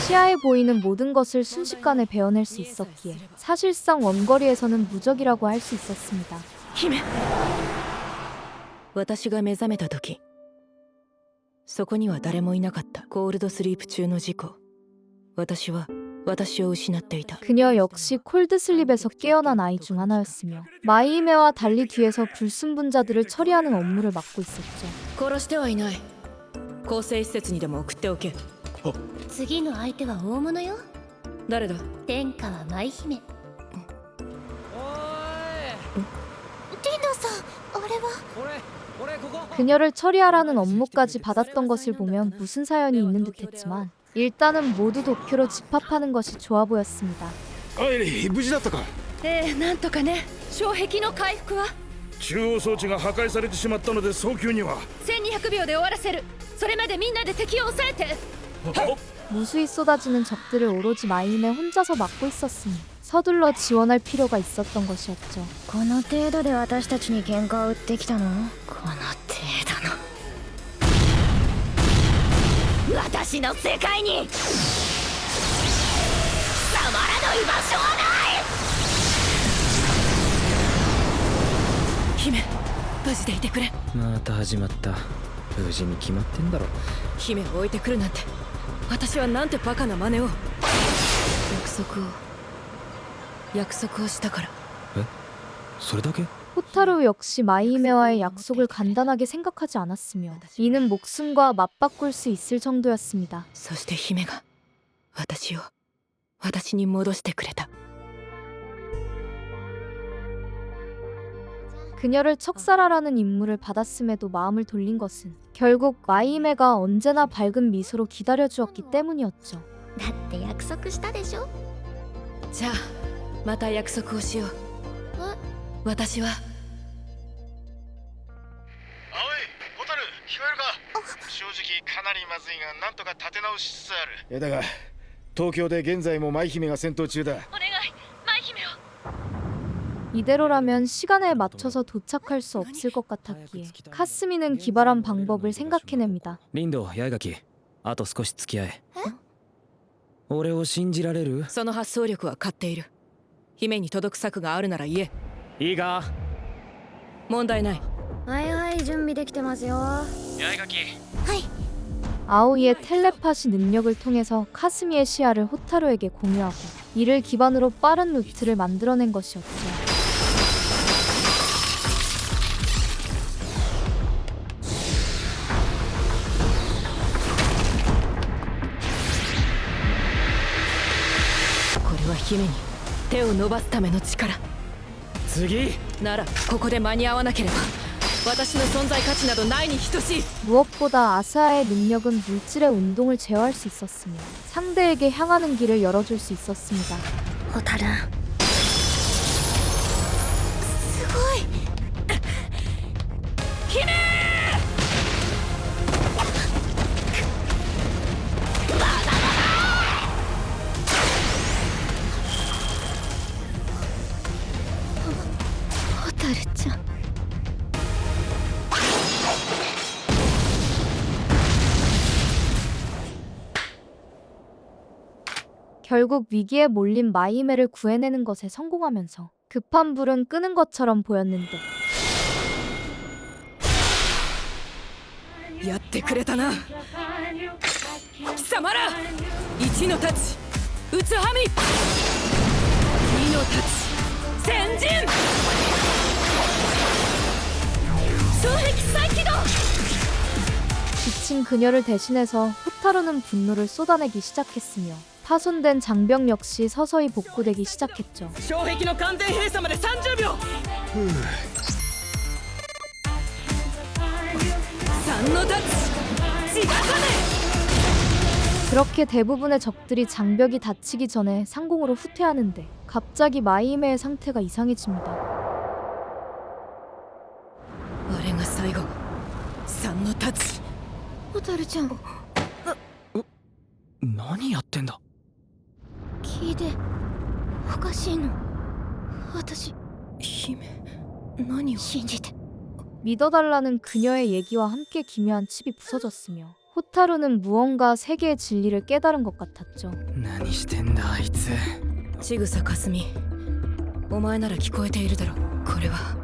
시야에 보이는 모든 것을 순식간에 베어낼 수 있었기에 사실상 원거리에서는 무적이라고 할 수 있었습니다. 姫。私が目覚めた時、そこには誰もいなかった。コールドスリープ中の事故。私は私を失っていた。 그녀 역시 콜드슬립에서 깨어난 아이 중 하나였으며 마이히메와 달리 뒤에서 불순분자들을 처리하는 업무를 맡고 있었죠. 殺してはいない。更生施設にでも送っておけ。次の相手は大物よ。誰だ。天下は舞姫。リンドさん、あれは。 그녀를 처리하라는 업무까지 받았던 것을 보면 무슨 사연이 있는 듯했지만 일단은 모두 도쿄로 집합하는 것이 좋아 보였습니다. アイリー、無事だったか。なんとかね。障壁の回復は。中央装置が破壊されてしまったので早急には。1200秒で終わらせる。それまでみんなで敵を抑えて。 무수히 쏟아지는 적들을 오로지 마이히메 혼자서 막고 있었으니 서둘러 지원할 필요가 있었던 것이었죠. この程度で私たちに喧嘩を売ってきたの？この程度の。私の世界に収まらない場所はない。姫、無事でいてくれ。また始まった。無事に決まってんだろ。姫を置いてくるなんて、私はなんてバカな真似を。約束をしたから。それだけ？ 호타루 역시 마이히메와의 약속을 간단하게 생각하지 않았으며 이는 목숨과 맞바꿀 수 있을 정도였습니다. そして姫が私に戻してくれた。 그녀를 척살하라는 임무를 받았음에도 마음을 돌린 것은 결국 마이히메가 언제나 밝은 미소로 기다려주었기 때문이었죠. だって約束したでしょ。じゃあまた約束をしよう。私は。葵、ホタル、聞こえるか？正直かなりまずいが、なんとか立て直しつつある。だが東京で現在も舞姫が戦闘中だ。お願い、舞姫を。 이대로라면 시간에 맞춰서 도착할 수 없을 것 같았기에 카스미는 기발한 방법을 생각해냅니다. リンド、八重垣、あと少し付き合え。俺を信じられる？その発想力は買っている。姫に届く策があるなら言え。いいか？問題ない。はいはい、準備できてますよ。八重垣。はい。 아오이의 텔레파시 능력을 통해서 카스미의 시야를 호타루에게 공유하고 이를 기반으로 빠른 루트를 만들어낸 것이었죠. 이건姫に手を伸ばすための力。次ならここで間に合わなければ私の存在価値などないに等しい。 무엇보다 아스아의 능력은 물질의 운동을 제어할 수 있었으며 상대에게 향하는 길을 열어줄 수 있었습니다. ホタル、すごい。姫！ホタルちゃん。 결국 위기에 몰린 마이히메를 구해내는 것에 성공하면서 급한 불은 끄는 것처럼 보였는데 やってくれたな。貴様ら1の太刀打つはみ、2の太刀先陣、双璧再起動。 지친 그녀를 대신해서 호타루는 분노를 쏟아내기 시작했으며 파손된 장병 역시 서서히 복구되기 시작했죠. 障壁の完全閉鎖まで30秒。3のタッチ、違かね。 그렇게 대부분의 적들이 장벽이 닫히기 전에 상공으로 후퇴하는데 갑자기 마이히메의 상태가 이상해집니다. あれが最後。3のタッチ。ホタルちゃん、何やってんだ？聞いて。おかしいの。私、姫、何を？信じて。 믿어달라는 그녀의 얘기와 함께 기묘한 칩이 부서졌으며 호타루는 무언가 세계의 진리를 깨달은 것 같았죠. 何してんだあいつ。ちぐさかすみ、お前なら聞こえているだろう。これは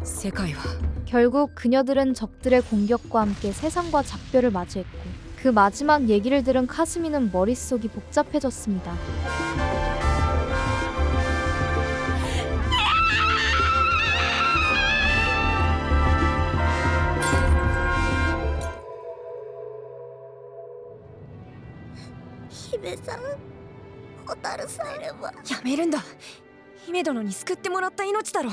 世界は 결국 그녀들은 적들의 공격과 함께 세상과 작별을 맞이했고 그 마지막 얘기를 들은 카스미는 머릿속이 복잡해졌습니다. 히메さん、ホタルさえれば。やめるんだ。姫殿に救ってもらった命だろ。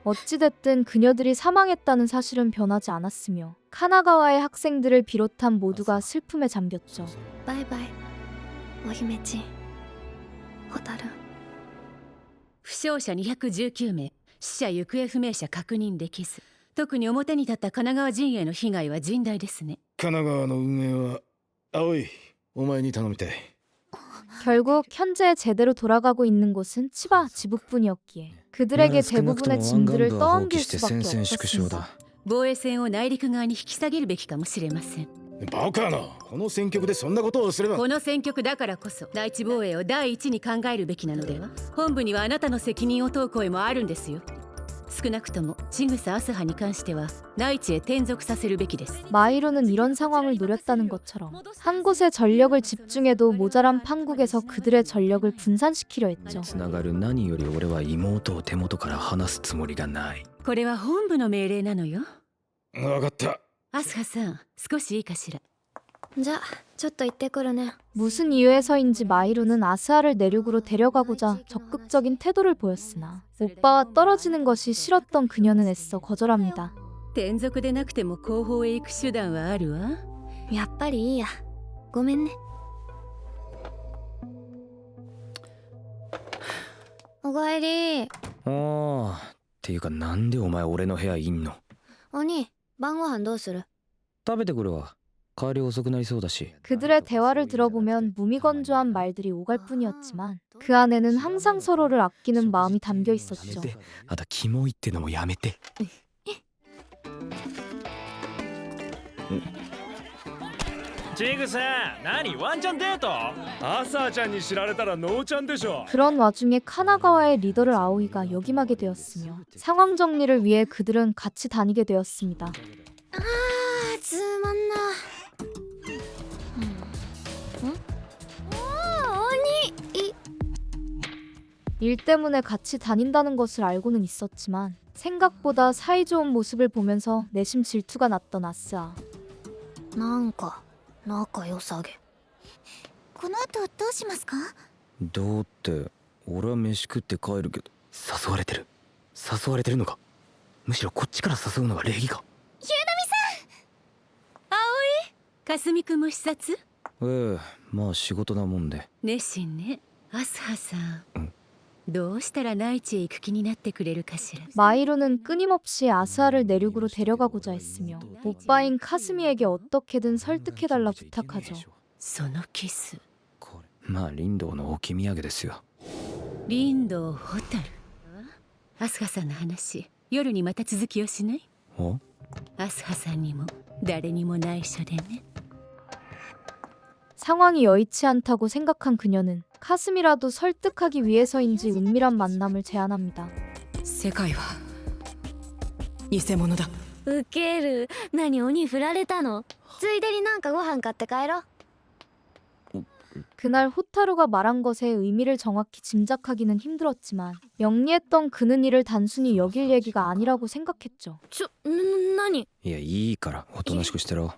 어찌됐든 그녀들이 사망했다는 사실은 변하지 않았으며 카나가와의 학생들을 비롯한 모두가 슬픔에 잠겼죠. バイバイ、お姫ちん。ホタル。負傷者219名、死者行方不明者確認できず、特に表に立った神奈川陣営の被害は甚大ですね。神奈川の運営は葵、お前に頼みたい。 결국 현재 제대로 돌아가고 있는 곳은 치바 지부뿐이었기에 그들에게 대부분의 짐들을 떠안길 수밖에 없었습니다. 防衛線を内陸側に引き下げるべきかもしれません。バカな、この戦局でそんなことをすれば。この戦局だからこそ第一防衛を第一に考えるべきなのでは。本部にはあなたの責任を問う声もあるんですよ。少なくともちぐさあすはに関しては内地へ転属させるべきです。 마이루는 이런 상황을 노렸다는 것처럼 한 곳에 전력을 집중해도 모자란 판국에서 그들의 전력을 분산시키려 했죠. つながる。何より俺は妹を手元から離すつもりがない。これは本部の命令なのよ。分かった。アスハさん、少しいいかしら。じゃあちょっと行ってくるね。 무슨 이유에서인지 마이루는 아스아를 내륙으로 데려가고자 적극적인 태도를 보였으나 오빠와 떨어지는 것이 싫었던 그녀는 애써 거절합니다. 転属でなくても後方へ行く手段はあるわ。やっぱりいいや。ごめんね。おかえり。ああ、っていうかなんでお前俺の部屋いんの？お兄、晩ご飯どうする？食べてくるわ。帰り遅くなりそうだし。 그들의 대화를 들어보면 무미건조한 말들이 오갈 뿐이었지만 그 안에는 항상 서로를 아끼는 마음이 담겨 있었죠. あとキモいってのもやめて。ジグさん、何ワンちゃんデート？アサーちゃんに知られたらノーちゃんでしょ。 그런 와중에 카나가와의 리더를 아오이가 역임하게 되었으며 상황 정리를 위해 그들은 같이 다니게 되었습니다. つまんな。일 때문에 같이 다닌다는 것을 알고는 있었지만 생각보다 사이좋은 모습을 보면서 내심 질투가 났던 아스아. なんか仲良さげ。この後どうしますか？どうって俺は飯食って帰るけど。誘われてるのか。むしろこっちから誘うのが礼儀か。ヒューナミさん。葵、かすみくんも視察？ええ、まあ仕事なもんで。熱心ね。アスハさん、どうしたら内地へ行く気になってくれるかしら。 마이루는 끊임없이 아스아를 내륙으로 데려가고자 했으며 오빠인 카스미에게 어떻게든 설득해달라 부탁하죠. そのキス。まあ林道の置き土産ですよ。林道ホタル。アスハさんの話、夜にまた続きをしない？お？アスハさんにも誰にも内緒でね。 상황이 여의치 않다고 생각한 그녀는 카스미라도 설득하기 위해서인지 은밀한 만남을 제안합니다. 世界は偽物だ。ウケる。何鬼振られたの？ついでになんかご飯買って帰ろう。 그날 호타루가 말한 것의 의미를 정확히 짐작하기는 힘들었지만 영리했던 그는 이를 단순히 여길 얘기가 아니라고 생각했죠. 何？いやいいからおとなしくしてろ。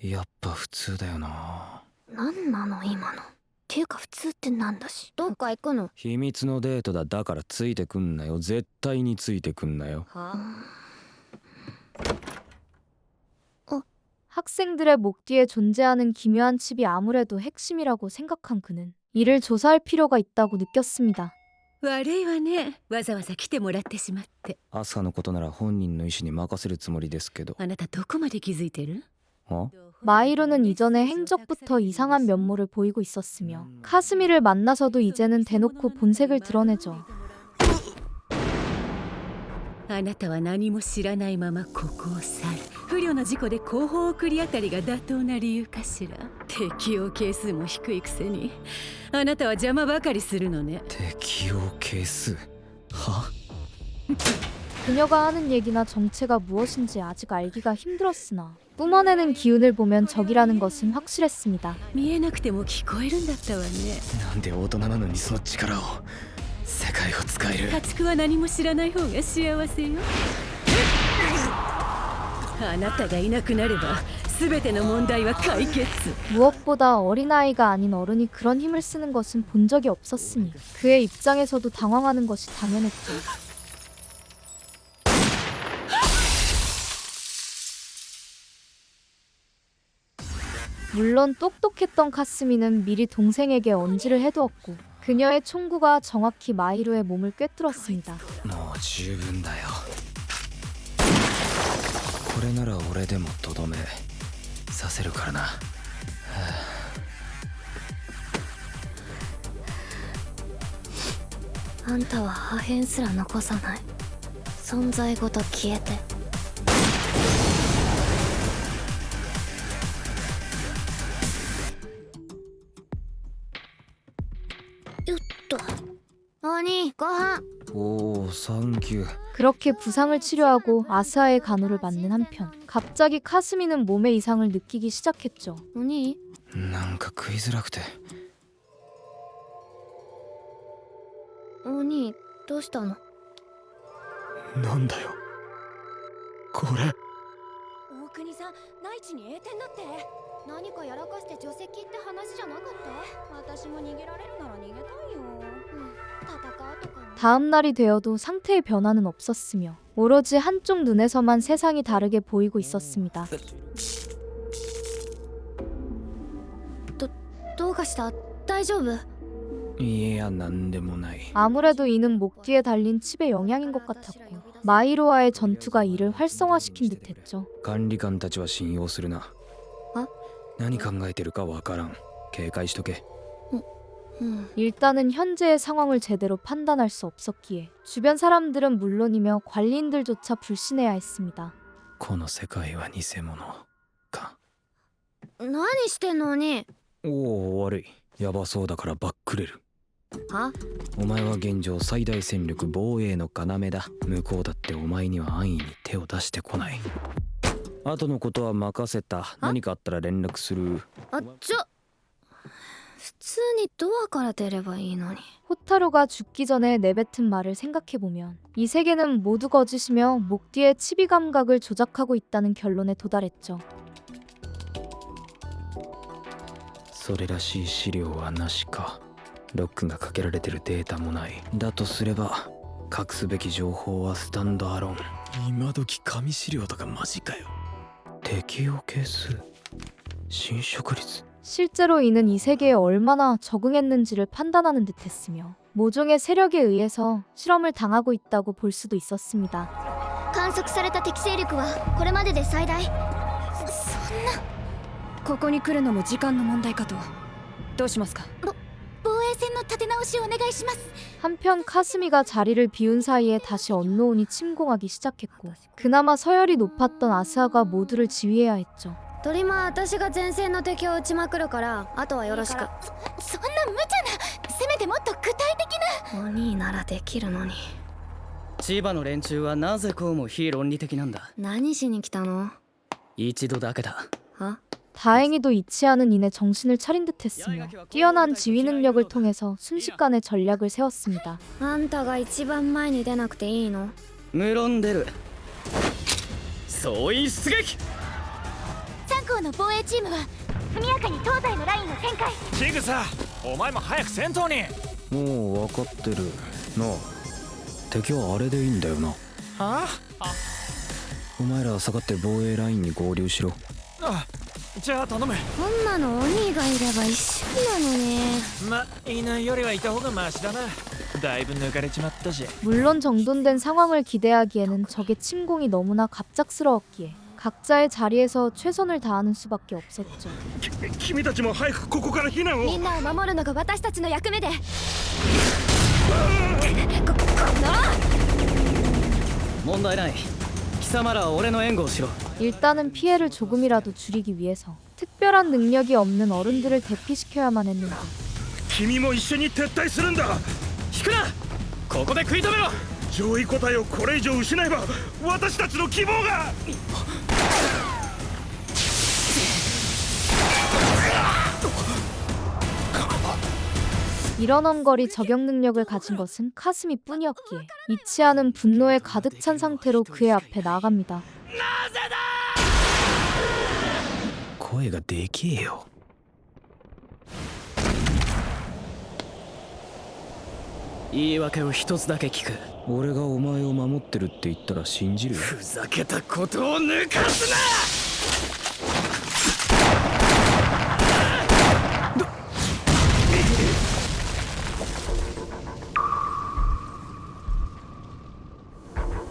やっぱ普通だよな。なんなの今の。ていうか普通ってなんだし。どっか行くの？秘密のデートだ。だからついてくんなよ。絶対についてくんなよ。 학생들의 목 뒤에 존재하는 기묘한 칩이 아무래도 핵심이라고 생각한 그는 이를 조사할 필요가 있다고 느꼈습니다. 悪いわね。わざわざ来てもらってしまって。アスカのことなら本人の意思に任せるつもりですけど。あなたどこまで気づいてる？ 마이루는 이전에 행적부터 이상한 면모를 보이고 있었으며 카스미를 만나서도 이제는 대놓고 본색을 드러내죠. あなたは何も知らないままここを去る。不慮の事故で後方送りあたりが妥当な理由かしら。適用係数も低いくせにあなたは邪魔ばかりするのね。適用係数？は？ 그녀가 하는 얘기나 정체가 무엇인지 아직 알기가 힘들었으나 뿜어내는 기운을 보면 적이라는 것은 확실했습니다. 見えなくても聞こえるんだったわね。なんで大人なのにその力を。世界を使える。家畜は何も知らない方が幸せよ。あなたがいなくなれば全ての問題は解決。 무엇보다 어린아이가 아닌 어른이 그런 힘을 쓰는 것은 본 적이 없었으니 그의 입장에서도 당황하는 것이 당연했죠. 물론 똑똑했던 카스미는 미리 동생에게 언지를 해두었고 그녀의 총구가 정확히 마이루의 몸을 꿰뚫었습니다. もう十分だよ。これなら俺でもとどめさせるからな。あんたは破片すら残さない。存在ごと消えて。よっと。お兄、ご飯。おおサンキュー 그렇게 부상을 치료하고 아스아의 간호를 받는 한편 갑자기 카스미는 몸에 이상을 느끼기 시작했죠. 何なんか食いづらくてお兄どうしたの？なんだよこれ大国さん内地に栄転だって。何かやらかして除籍って話じゃなかった？私も逃げられるなら逃げたいよ。戦うとかね。 다음 날이 되어도 상태의 변화는 없었으며 오로지 한쪽 눈에서만 세상이 다르게 보이고 있었습니다. どうかした？大丈夫？いやなんでもない 아무래도 이는 목 뒤에 달린 칩의 영향인 것 같았고 마이로와의 전투가 이를 활성화시킨 듯했죠. 管理官たちは信用するな何考えてるかわからん警戒しとけ 일단은 현재의 상황을 제대로 판단할 수 없었기에 주변 사람들은 물론이며 관리인들조차 불신해야 했습니다. この世界は偽物か何してんのに？おお悪いやばそうだからバックレるは？お前は現状最大戦力防衛の要だ向こうだってお前には安易に手を出してこない後のことは任せた何かあったら連絡するあ普通にドアから出ればいいのに。 호타루가 죽기 전에 내뱉은 말을 생각해보면 이 세계는 모두 거짓이며 목 뒤에 치비 감각을 조작하고 있다는 결론에 도달했죠. それらしい資料はなしかロックがかけられてるデータもないだとすれば隠すべき情報はスタンドアローン今時紙資料とかマジかよ適用係数侵食率 실제로 이는 이 세계에 얼마나 적응했는지를 판단하는 듯했으며 모종의 세력에 의해서 실험을 당하고 있다고 볼 수도 있었습니다. 観測された適正力はこれまでで最大。そんな。ここに来るのも時間の問題かと。どうしますか？防衛線の立て直しをお願いします。 한편 카스미가 자리를 비운 사이에 다시 언노운이 침공하기 시작했고 그나마 서열이 높았던 아스아가 모두를 지휘해야 했죠. トリマー私が前線の敵を撃ちまくるからあとはよろしく。そんな無茶な。せめてもっと具体的な。お兄ならできるのに。千葉の連中はなぜこうも非論理的なんだ。何しに来たの？一度だけだ。は？ 다행히도 이치하는 이내 정신을 차린 듯했으며 뛰어난 지휘 능력을 통해서 순식간에 전략을 세웠습니다. あんたが一番前に出なくていいの？無論出る。総員出撃。3校の防衛チームは速やかに東西のラインを展開。チグサお前も早く戦闘に。もう分かってるなあ敵はあれでいいんだよな。はお前ら下がって防衛ラインに合流しろ。あじゃあ頼む。こんなのお兄がいれば一緒なのに。まいないよりはいた方がマシだな。だいぶ抜かれちまったし。 물론 정돈된 상황을 기대하기에는 적의 침공이 너무나 갑작스러웠기에 각자의 자리에서 최선을 다하는 수밖에 없었죠. 君たちも早くここから避難を。みんなを守るのが私たちの役目で。問題ない。貴様らは俺の援護をしろ。 일단은 피해를 조금이라도 줄이기 위해서 특별한 능력이 없는 어른들을 대피시켜야만 했는데 君も一緒に撤退するんだ。引くな。ここで食い止めろ。上位個体をこれ以上失えば私たちの希望が。 이런 원거리 저격 능력을 가진 것은 카스미뿐이었기에 이치하는 분노에 가득 찬 상태로 그의 앞에 나아갑니다. 声がでけえよ。言い訳を一つだけ聞く。俺がお前を守ってるって言ったら信じるよ。ふざけたことを抜かすな。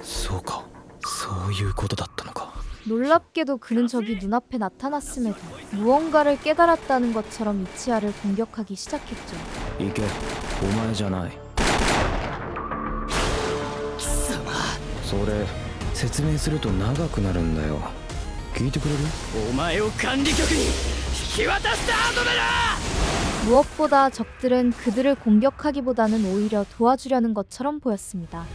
そうか、そういうことだったのか。 놀랍게도 그는 저기 눈앞에 나타났음에도 무언가를 깨달았다는 것처럼 이치하를 공격하기 시작했죠. 行け、お前じゃない。貴様。それ説明すると長くなるんだよ。聞いてくれる？お前を管理局に引き渡した後だな。 무엇보다 적들은 그들을 공격하기보다는 오히려 도와주려는 것처럼 보였습니다.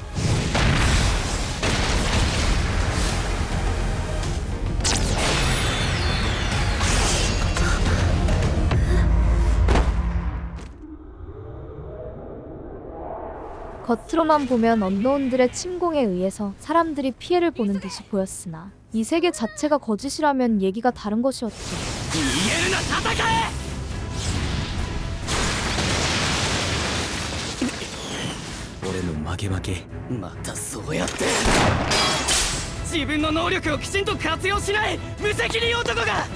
겉으로만 보면 언노운들의 침공에 의해서 사람들이 피해를 보는 듯이 보였으나 이 세계 자체가 거짓이라면 얘기가 다른 것이었죠. 俺の負け負け。またそうやって自分の能力をきちんと活用しない無責任男が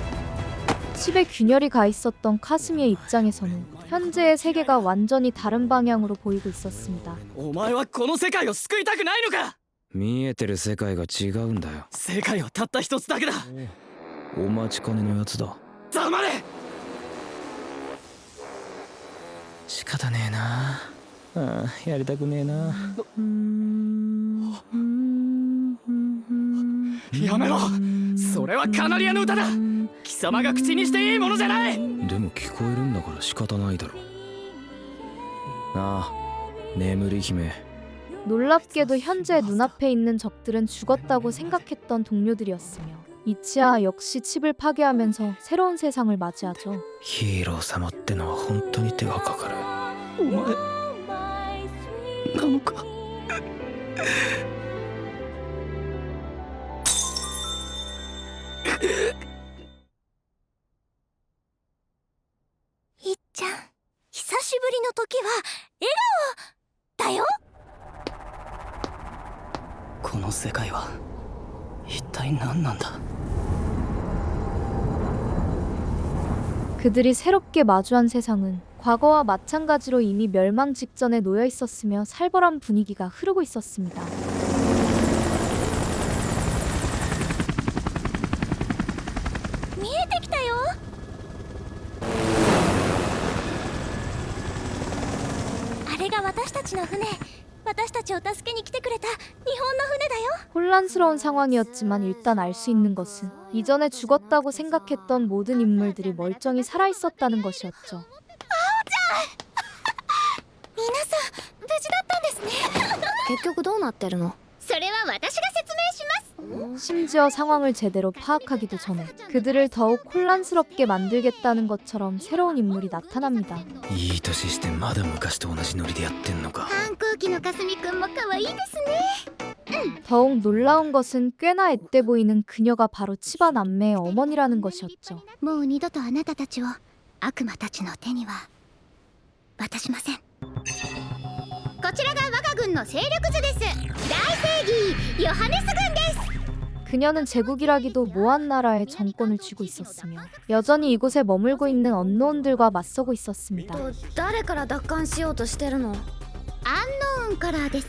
칩에 균열이 가 있었던 카스미의 입장에서는 현재의 세계가 완전히 다른 방향으로 보이고 있었습니다. お前はこの世界を救いたくないのか。見えてる世界が違うんだよ。世界はたった一つだけだ。お待ちかねのやつだ。黙れ。仕方ねえな。ああ、やりたくねえな。やめろ。それはカナリアの歌だ。貴様が口にしていいものじゃない。でも聞こえるんだから仕方ないだろ。なあ、眠り姫。 놀랍게도 현재 눈앞에 있는 적들은 죽었다고 생각했던 동료들이었으며 이치아 역시 칩을 파괴하면서 새로운 세상을 맞이하죠. ヒーロー様ってのは本当に手がかかる。お前なのか。いっちゃん、久しぶりの時は笑顔だよ。この世界は一体何なんだ。 그들이 새롭게 마주한 세상은 과거와 마찬가지로 이미 멸망 직전에 놓여 있었으며 살벌한 분위기가 흐르고 있었습니다. 見えてきたよ。あれが私たちの船。私たちを助けに来てくれた日本の船だよ。 혼란스러운 상황이었지만 일단 알 수 있는 것은 이전에 죽었다고 생각했던 모든 인물들이 멀쩡히 살아있었다는 것이었죠. 皆さん無事だったんですね。結局どうなってるの？それは私が説明します。 심지어 상황을 제대로 파악하기도 전에 그들을 더욱 혼란스럽게 만들겠다는 것처럼 새로운 인물이 나타납니다. いい年してまだ昔と同じノリでやってんのか。反抗期のかすみくんも可愛いですね。 더욱 놀라운 것은 꽤나 앳돼 보이는 그녀가 바로 치바 남매의 어머니라는 것이었죠. もう二度とあなたたちを悪魔たちの手には渡しません。こちらが我が軍の勢力図です。大正義ヨハネス軍です。 그녀는 제국이라기도 모한 나라의 정권을 쥐고 있었으며 여전히 이곳에 머물고 있는 언노운들과 맞서고 있었습니다. 誰から奪還しようとしてるの？アンノーンからです。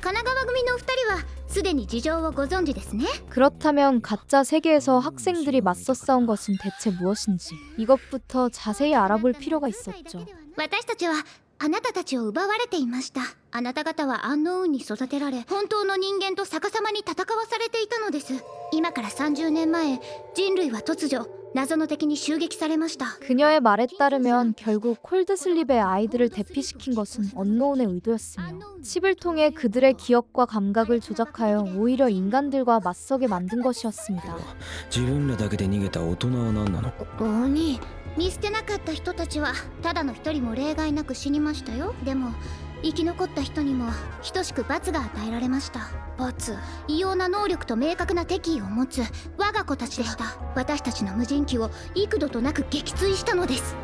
神奈川組のお二人はすでに事情をご存知ですね。 그렇다면 가짜 세계에서 학생들이 맞서 싸운 것은 대체 무엇인지 이것부터 자세히 알아볼 필요가 있었죠. 私たちはあなたたちを奪われていました。あなた方はアンノーンに育てられ、本当の人間と逆さまに戦わされていたのです。今から30年前、人類は突如謎の敵に襲撃されました。 그녀의 말에 따르면 결국 콜드슬립의 아이들을 대피시킨 것은 언노운의 의도였으며 칩을 통해 그들의 기억과 감각을 조작하여 오히려 인간들과 맞서게 만든 것이었습니다. 自分らだけで逃げた大人は何なの？鬼、見捨てなかった人たちはただの一人も例外なく死にましたよ。でも生き残った人にも等しく罰が与えられました。罰？異様な能力と明確な敵意を持つ我が子たちでした。私たちの無人機を幾度となく撃墜したのです。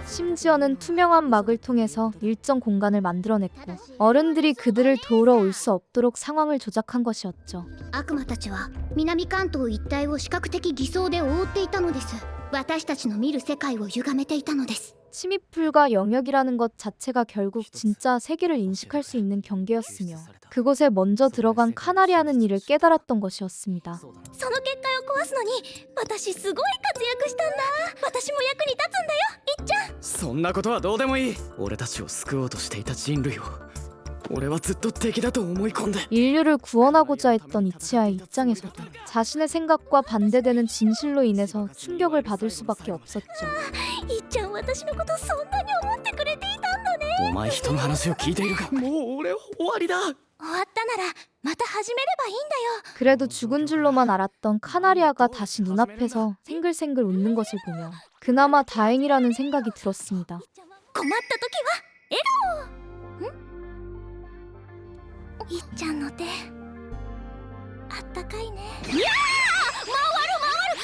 심지어는 투명한 막을 통해서 일정 공간을 만들어냈고 어른들이 그들을 도우러 올 수 없도록 상황을 조작한 것이었죠. 悪魔たちは南関東一帯を視覚的偽装で覆っていたのです。私たちの見る世界を歪めていたのです。 침입 불가 영역이라는 것 자체가 결국 진짜 세계를 인식할 수 있는 경계였으며 그곳에 먼저 들어간 카나리아는 이를 깨달았던 것이었습니다. その結界を壊すのに私すごい活躍したんだ。私も役に立つんだよ、いっちゃん。そんなことはどうでもいい。俺たちを救おうとしていた人類を俺はずっと敵だと思い込んで 인류를 구원하고자 했던 이치아의 입장에서도 자신의 생각과 반대되는 진실로 인해서 충격을 받을 수밖에 없었죠. いっちゃん私のことそんなに思ってくれていたんだね。お前人の話を聞いているか。もう俺は終わりだ。終わったならまた始めればいいんだよ。 그래도 죽은 줄로만 알았던 카나리아가 다시 눈앞에서 생글생글 웃는 것을 보며 그나마 다행이라는 생각이 들었습니다. 困った時は笑顔。いっちゃんの手あったかいね。いやー回っ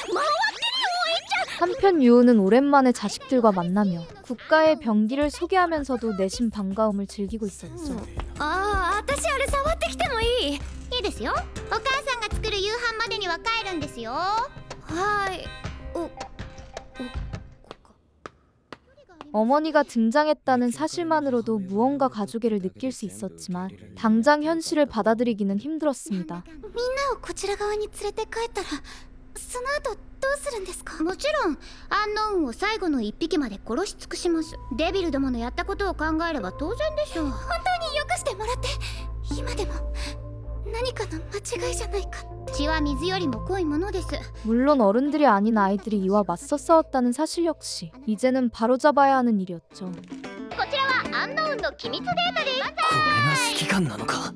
てるよいっちゃん。 한편 유우는 오랜만에 자식들과 만나며 국가의 병기를 소개하면서도 내심 반가움을 즐기고 있었죠. ああ、私あれ触ってきてもいい？いいですよ。お母さんが作る夕飯までには帰るんですよ。はい。 어머니가 등장했다는 사실만으로도 무언가 가족애를 느낄 수 있었지만 당장 현실을 받아들이기는 힘들었습니다. みんなをこちら側に連れて帰ったらその後どうするんですか？もちろんアンノウンを最後の一匹まで殺し尽くします。デビルどものやったことを考えれば当然でしょう。本当によくしてもらって今でも何かの間違いじゃないかって。血は水よりも濃いものです。 물론 어른들이 아닌 아이들이 이와 맞서 싸웠다는 사실 역시 이제는 바로잡아야 하는 일이었죠. こちらはアンノウンの機密データです。これが指揮官なのか。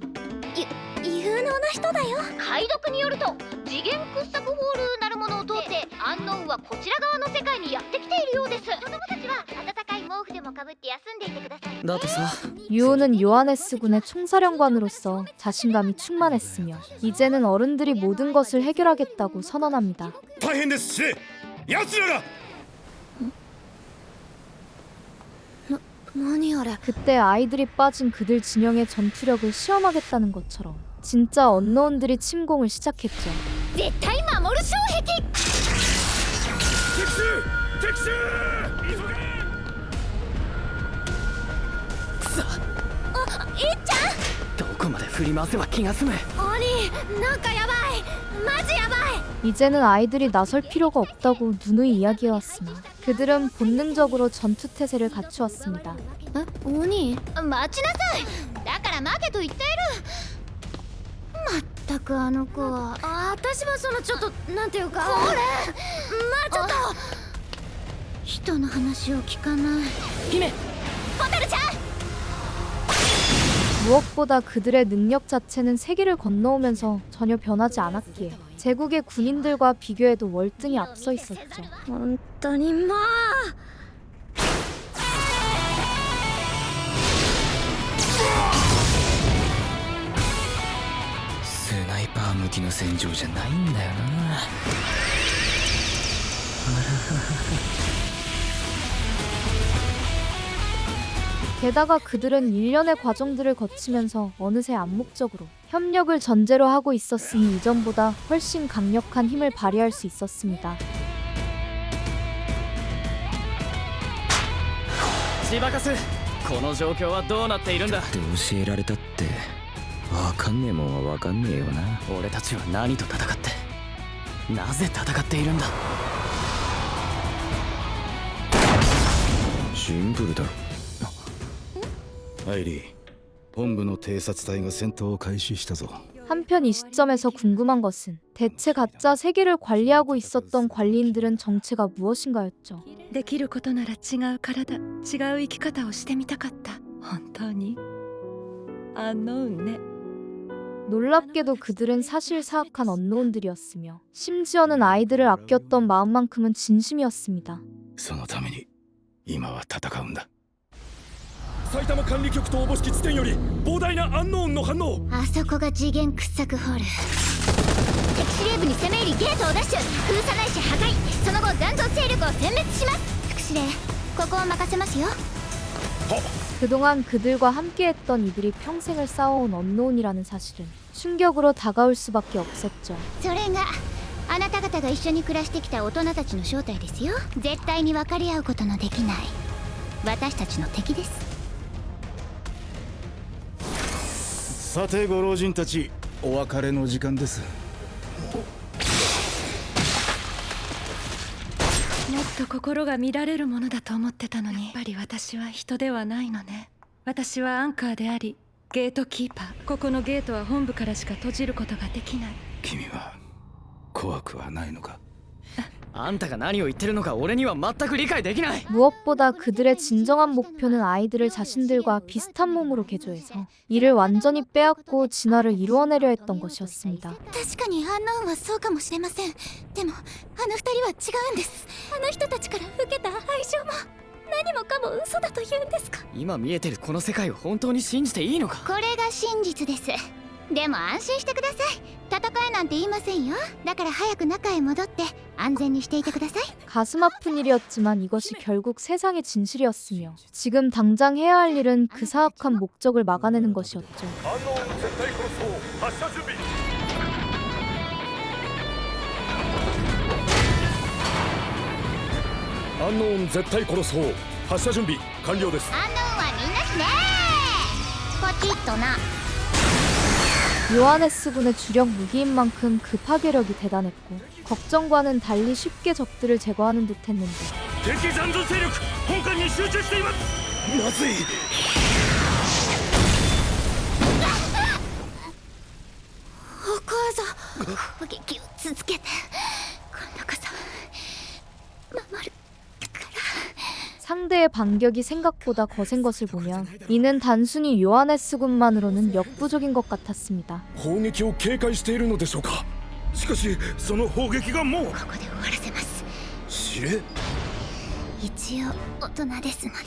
有能な人だよ。解読によると次元掘削ホールなるものを通ってアンノウンはこちら側の世界にやってきているようです。子供たちは暖かい毛布でもかぶって休んでいてください。 나도 사. 유오는 요하네스군의 총사령관으로서 자신감이 충만했으며 이제는 어른들이 모든 것을 해결하겠다고 선언합니다. 大変です司令。奴らが。何あれ。 그때 아이들이 빠진 그들 진영의 전투력을 시험하겠다는 것처럼 진짜 언노운들이 침공을 시작했죠. 絶対守る障壁。敵襲敵襲。急げ。いっちゃん。どこまで振り回せば気が済む。鬼なんかやばい。マジやばい。 이제는 아이들이 나설 필요가 없다고 누누이 이야기해왔으나 그들은 본능적으로 전투 태세를 갖추었습니다. 鬼待ちなさい。だから負けと言っている。まったくあの子は。私はそのちょっとなんていうか。これちょっと人の話を聞かない。姫ホタルちゃん。 무엇보다 그들의 능력 자체는 세기를 건너오면서 전혀 변하지 않았기에 제국의 군인들과 비교해도 월등히 앞서 있었죠. 本当にもう。スナイパー向きの戦場じゃないんだよな。 게다가 그들은 일련의 과정들을 거치면서 어느새 암묵적으로 협력을 전제로 하고 있었으니 이전보다 훨씬 강력한 힘을 발휘할 수 있었습니다. ジバカス、この状況はどうなっているんだ。って教えられたってわかんねえもんはわかんねえよな。俺たちは何と戦って、なぜ戦っているんだ。シンプルだろ。アイリー、本部の偵察隊が戦闘を開始したぞ。 한편 이 시점에서 궁금한 것은 대체 가짜 세계를 관리하고 있었던 관리인들은 정체가 무엇인가였죠. できることなら違う体違う生き方をしてみたかった。本当にアンノウンね。 놀랍게도 그들은 사실 사악한 언노운들이었으며 심지어는 아이들을 아꼈던 마음만큼은 진심이었습니다. そのために今は戦うんだ。 埼玉管理局とおぼしき地点より膨大なアンノーンの反応。あそこが次元掘削ホール。敵司令部に攻め入りゲートを奪取、封鎖ないし破壊、その後残存勢力を殲滅します。副司令、ここを任せますよ。 그동안 그들과 함께했던 이들이 평생을 싸워온 언노운이라는 사실은 충격으로 다가올 수밖에 없었죠. それがあなた方が一緒に暮らしてきた大人たちの正体ですよ。絶対に分かり合うことのできない私たちの敵です。 さてご老人たち、お別れの時間です。もっと心が乱れるものだと思ってたのに、やっぱり私は人ではないのね。私はアンカーでありゲートキーパー。ここのゲートは本部からしか閉じることができない。君は怖くはないのか？あんたが何を言ってるのか俺には全く理解できない。 무엇보다 그들의 진정한 목표는 아이들을 자신들과 비슷한 몸으로 개조해서 이를 완전히 빼앗고 진화를 이루어내려 했던 것이었습니다. 確かにアンノーンはそうかもしれません。でもあの二人は違うんです。あの人たちから受けた愛情も何もかも嘘だと言うんですか？今見えてるこの世界を本当に信じていいのか？これが真実です。でも安心してください。戦えなんて言いませんよ。だから早く中へ戻って安全にしていてください。 가슴 아픈 일이었지만 이것이 결국 세상의 진실이었으며 지금 당장 해야 할 일은 그 사악한 목적을 막아내는 것이었죠. アンノーン絶対殺そう。発射準備完了です。アンノーンはみんなしねー。ポチッとな。 요하네스군의 주력 무기인 만큼 그 파괴력이 대단했고 걱정과는 달리 쉽게 적들을 제거하는 듯했는데 敵残存勢力本艦に集中しています。まずい。お母さん攻撃を続けて今度こそ守る。 상대의 반격이 생각보다 거센 것을 보면 이는 단순히 요하네스군만으로는 역부족인 것 같았습니다. 砲撃を警戒しているのでしょうか。しかしその砲撃がもう。ここで終わらせます。司令。一応大人ですので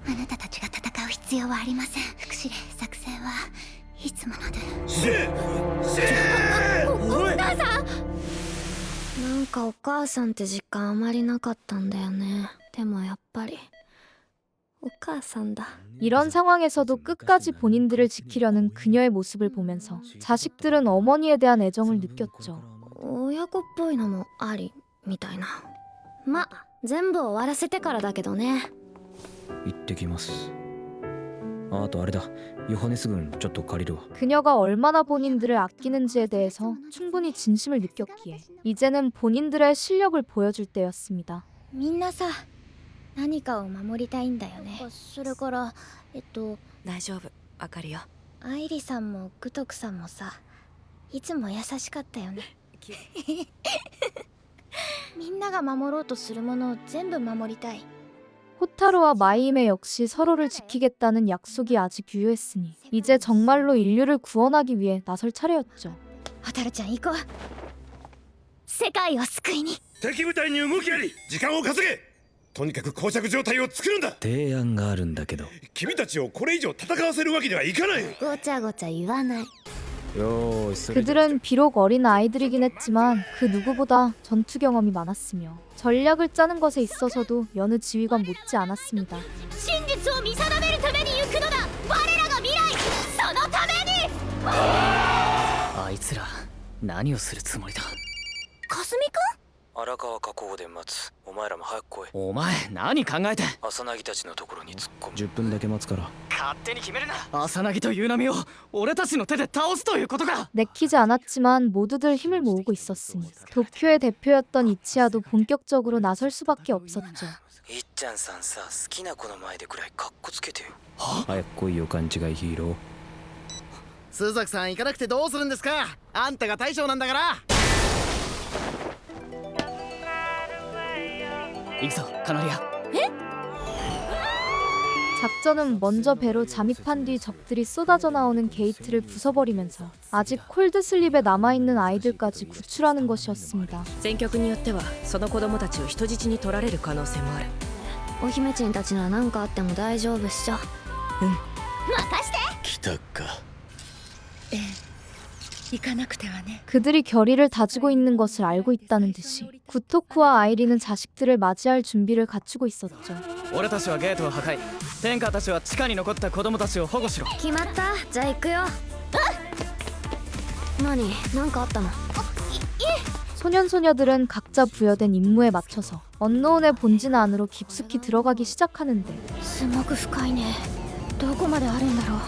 あなたたちが戦う必要はありません。副司令、作戦はいつもので。司令。司令。お母さん。なんかお母さんって実感あまりなかったんだよね。でもやっぱりお母さんだ。 이런 상황에서도 끝까지 본인들을 지키려는 그녀의 모습을 보면서 자식들은 어머니에 대한 애정을 느꼈죠. 親子っぽいのもありみたいな。ま、全部終わらせてからだけどね。行ってきます。あとあれだ、ヨハネス軍ちょっと借りるわ。 그녀가 얼마나 본인들을 아끼는지에 대해서 충분히 진심을 느꼈기에 이제는 본인들의 실력을 보여줄 때였습니다. みんなさ、何かを守りたいんだよね。それから大丈夫、わかるよ。愛理さんもグトクさんもさ、いつも優しかったよね。みんなが守ろうとするものを全部守りたい。 호타루와 마이임에 역시 서로를 지키겠다는 약속이 아직 유효했으니 이제 정말로 인류를 구원하기 위해 나설 차례였죠. ホタルちゃん行こう。世界を救いに。敵部隊に動きあり、時間を稼げ。とにかく膠着状態を作るんだ。提案があるんだけど。君たちをこれ以上戦わせるわけにはいかない。ごちゃごちゃ言わない。 그들은 비록 어린 아이들이긴 했지만 그 누구보다 전투 경험이 많았으며 전략을 짜는 것에 있어서도 여느 지휘관 못지 않았습니다. 真実を見定めるために行くのだ。我らが未来、そのために。あいつら何をするつもりだ？かすみくん？荒川河口で待つ。お前らも早く来い。お前何考えて？朝凪たちのところに突っ込む。10分だけ待つから。勝手に決めるな。朝凪という波を俺たちの手で倒すということか。 내키지 않았지만 모두들 힘을 모으고 있었으니 도쿄의 대표였던 이치아도 본격적으로 나설 수밖에 없었죠. いっちゃんさんさ、好きな子の前でくらいカッコつけてよ。早く来いよ、勘違いヒーロー。須崎さん行かなくてどうするんですか。あんたが大将なんだから。行くぞカナリア。 작전은 먼저 배로 잠입한 뒤 적들이 쏟아져 나오는 게이트를 부숴버리면서 아직 콜드슬립에 남아있는 아이들까지 구출하는 것이었습니다. 戦局によってはその子供たちを人質に取られる可能性もある。お姫ちんたちなら何かあっても大丈夫っしょ。任して。来たか。行かなくてはね。 그들이 결의를 다지고 있는 것을 알고 있다는 듯이 구토쿠와 아이리는 자식들을 맞이할 준비를 갖추고 있었죠. 俺たちはゲートを破壊。天下たちは地下に残った子供たちを保護しろ。決まった。じゃあ行くよ。何？なんかあったの？ 소년소녀들은 각자 부여된 임무에 맞춰서 언노운의 본진 안으로 깊숙이 들어가기 시작하는데 すごく深いね。どこまであるんだろう。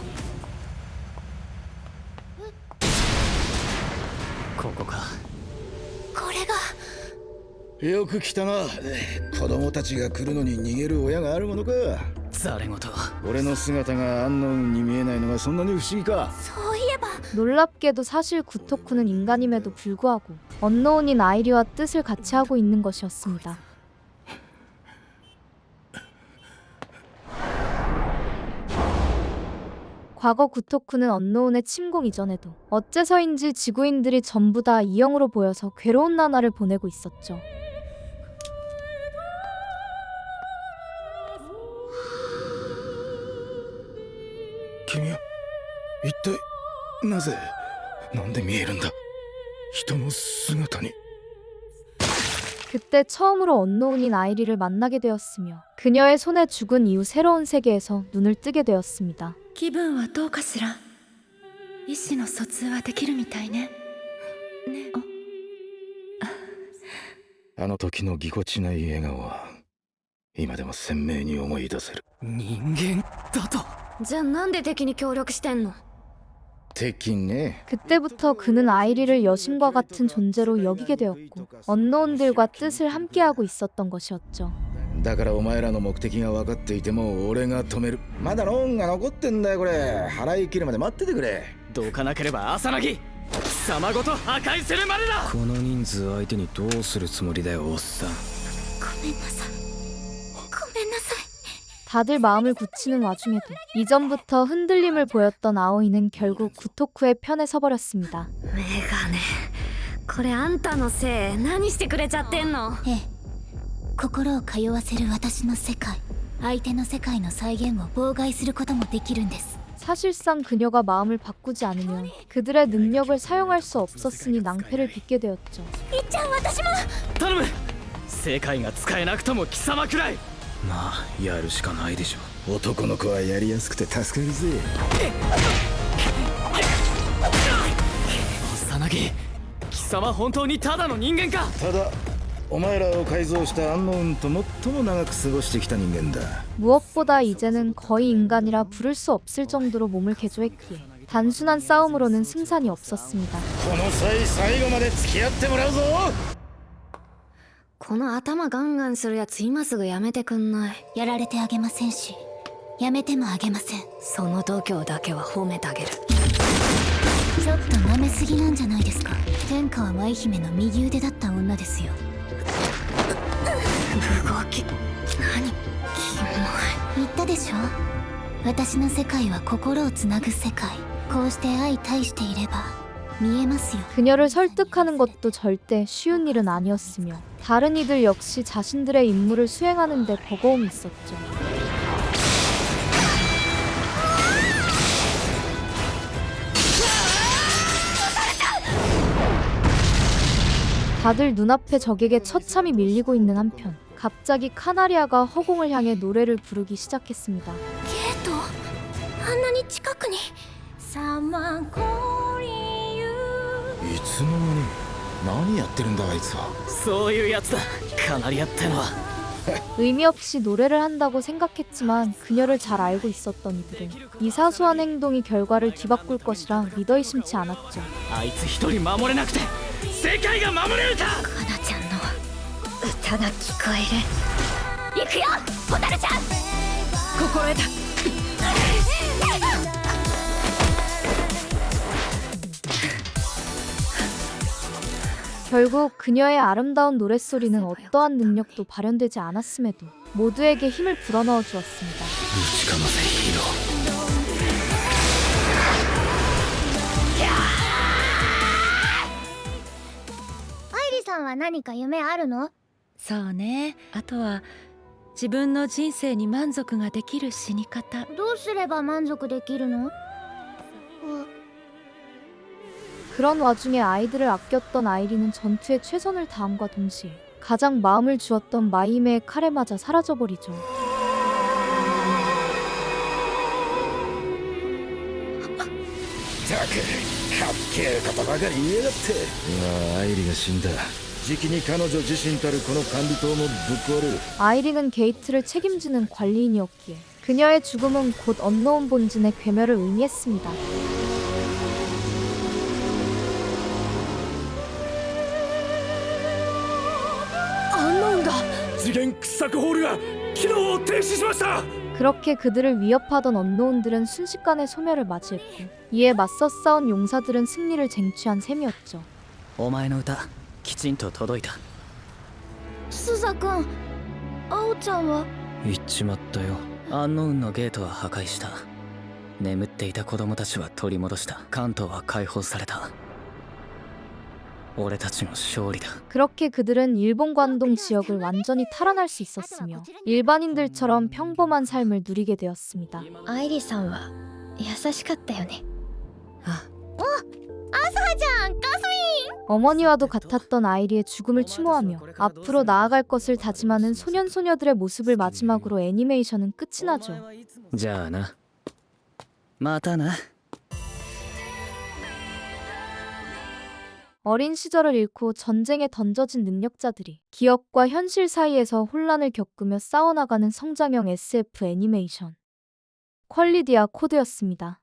ここか。これが。よく来たな。子供たちが来るのに逃げる親があるものか。ざれ言。俺の姿が安納に見えないのがそんなに不思議か。そういえば 놀랍게도 사실 구토쿠는 인간임에도 불구하고 언노운인 아이리와 뜻을 같이 하고 있는 것이었습니다. 과거 구토쿠는 언노운의 침공 이전에도 어째서인지 지구인들이 전부 다 이형으로 보여서 괴로운 나날을 보내고 있었죠.君は一体なぜなんで見えるんだ人の姿に。 그때 처음으로 언노운인 아이리를 만나게 되었으며 그녀의 손에 죽은 이후 새로운 세계에서 눈을 뜨게 되었습니다. 気分はどうかしら。意思の疎通はできるみたいね。あの時のぎこちない笑顔は今でも鮮明に思い出せる。人間だと。じゃあなんで敵に協力してんの？ 敵ね。 그때부터 그는 아이리를 여신과 같은 존재로 여기게 되었고 언노운들과 뜻을 함께하고 있었던 것이었죠. だからお前らの目的が分かっていても俺が止める。まだローンが残ってんだよこれ。払い切るまで待っててくれ。どかなければ朝凪貴様ごと破壊するまでだ。この人数相手にどうするつもりだよおっさん。ごめんなさい。ごめんなさい。 다들 마음을 굳히는 와중에도 이전부터 흔들림을 보였던 아오이는 결국 구토쿠의 편에 서버렸습니다. メガネ、これあんたのせい。何してくれちゃってんの？ええ、心を通わせる私の世界、相手の世界の再現を妨害することもできるんです。 사실상 그녀가 마음을 바꾸지 않으면 그들의 능력을 사용할 수 없었으니 낭패를 빚게 되었죠. いっちゃん、私も。頼む。世界が使えなくとも貴様くらい。まあやるしかないでしょ。男の子はやりやすくて助かるぜ。朝凪貴様本当にただの人間か。ただお前らを改造した安納と最も長く過ごしてきた人間だ。 무엇보다 이제는 거의 인간이라 부를 수 없을 정도로 몸을 개조했기에 단순한 싸움으로는 승산이 없었습니다. この際最後まで付き合ってもらうぞ。この頭ガンガンするやつ今すぐやめてくんない？やられてあげませんし、やめてもあげません。その度胸だけは褒めてあげる。ちょっと舐めすぎなんじゃないですか。天下は舞姫の右腕だった女ですよ。動き、何？キモい。言ったでしょ。私の世界は心をつなぐ世界。こうして相対していれば見えますよ。 그녀를 설득하는 것도 절대 쉬운 일은 아니었으며 다른 이들 역시 자신들의 임무를 수행하는 데 버거움이 있었죠. 다들 눈앞에 적에게 처참히 밀리고 있는 한편 갑자기 카나리아가 허공을 향해 노래를 부르기 시작했습니다. ゲート、あんなに近くに。サマコリユ。いつの間に何やってるんだあいつは。そういうやつだカナリアってのは。 의미 없이 노래를 한다고 생각했지만 그녀를 잘 알고 있었던 이들은 이 사소한 행동이 결과를 뒤바꿀 것이라 믿어 의심치 않았죠. あいつ一人守れなくて世界が守れるか。カナちゃんの歌が聞こえる。行くよ、ホタルちゃん。心得た。 결국 그녀의 아름다운 노랫소리는 어떠한 능력도 발현되지 않았음에도 모두에게 힘을 불어넣어 주었습니다. アイリさんは何か夢あるの？そうね。あとは自分の人生に満足ができる死に方。どうすれば満足できるの？ 그런 와중에 아이들을 아꼈던 아이리는 전투에 최선을 다함과 동시에 가장 마음을 주었던 마이메의 칼에 맞아 사라져버리죠. 아이리는 게이트를 책임지는 관리인이었기에 그녀의 죽음은 곧 언노운 본진의 괴멸을 의미했습니다. 그렇게 그들을 위협하던 언노운들은 순식간에 소멸을 맞이했고 이에 맞서 싸운 용사들은 승리를 쟁취한 셈이었죠. お前の歌きちんと届いた。スザ君、アオちゃんは行っちまったよ。アンノウンのゲートは破壊した。眠っていた子供たちは取り戻した。関東は解放された。俺たちの勝利だ。 그렇게 그들은 일본 관동 지역을 완전히 탈환할 수 있었으며 일반인들처럼 평범한 삶을 누리게 되었습니다. アイリさんは優しかったよね。あ、アスハちゃん、ガスミン。 어머니와도 같았던 아이리의 죽음을 추모하며 앞으로 나아갈 것을 다짐하는 소년소녀들의 모습을 마지막으로 애니메이션은 끝이 나죠. じゃあな。またな。 어린 시절을 잃고 전쟁에 던져진 능력자들이 기억과 현실 사이에서 혼란을 겪으며 싸워나가는 성장형 SF 애니메이션 퀄리디아 코드였습니다.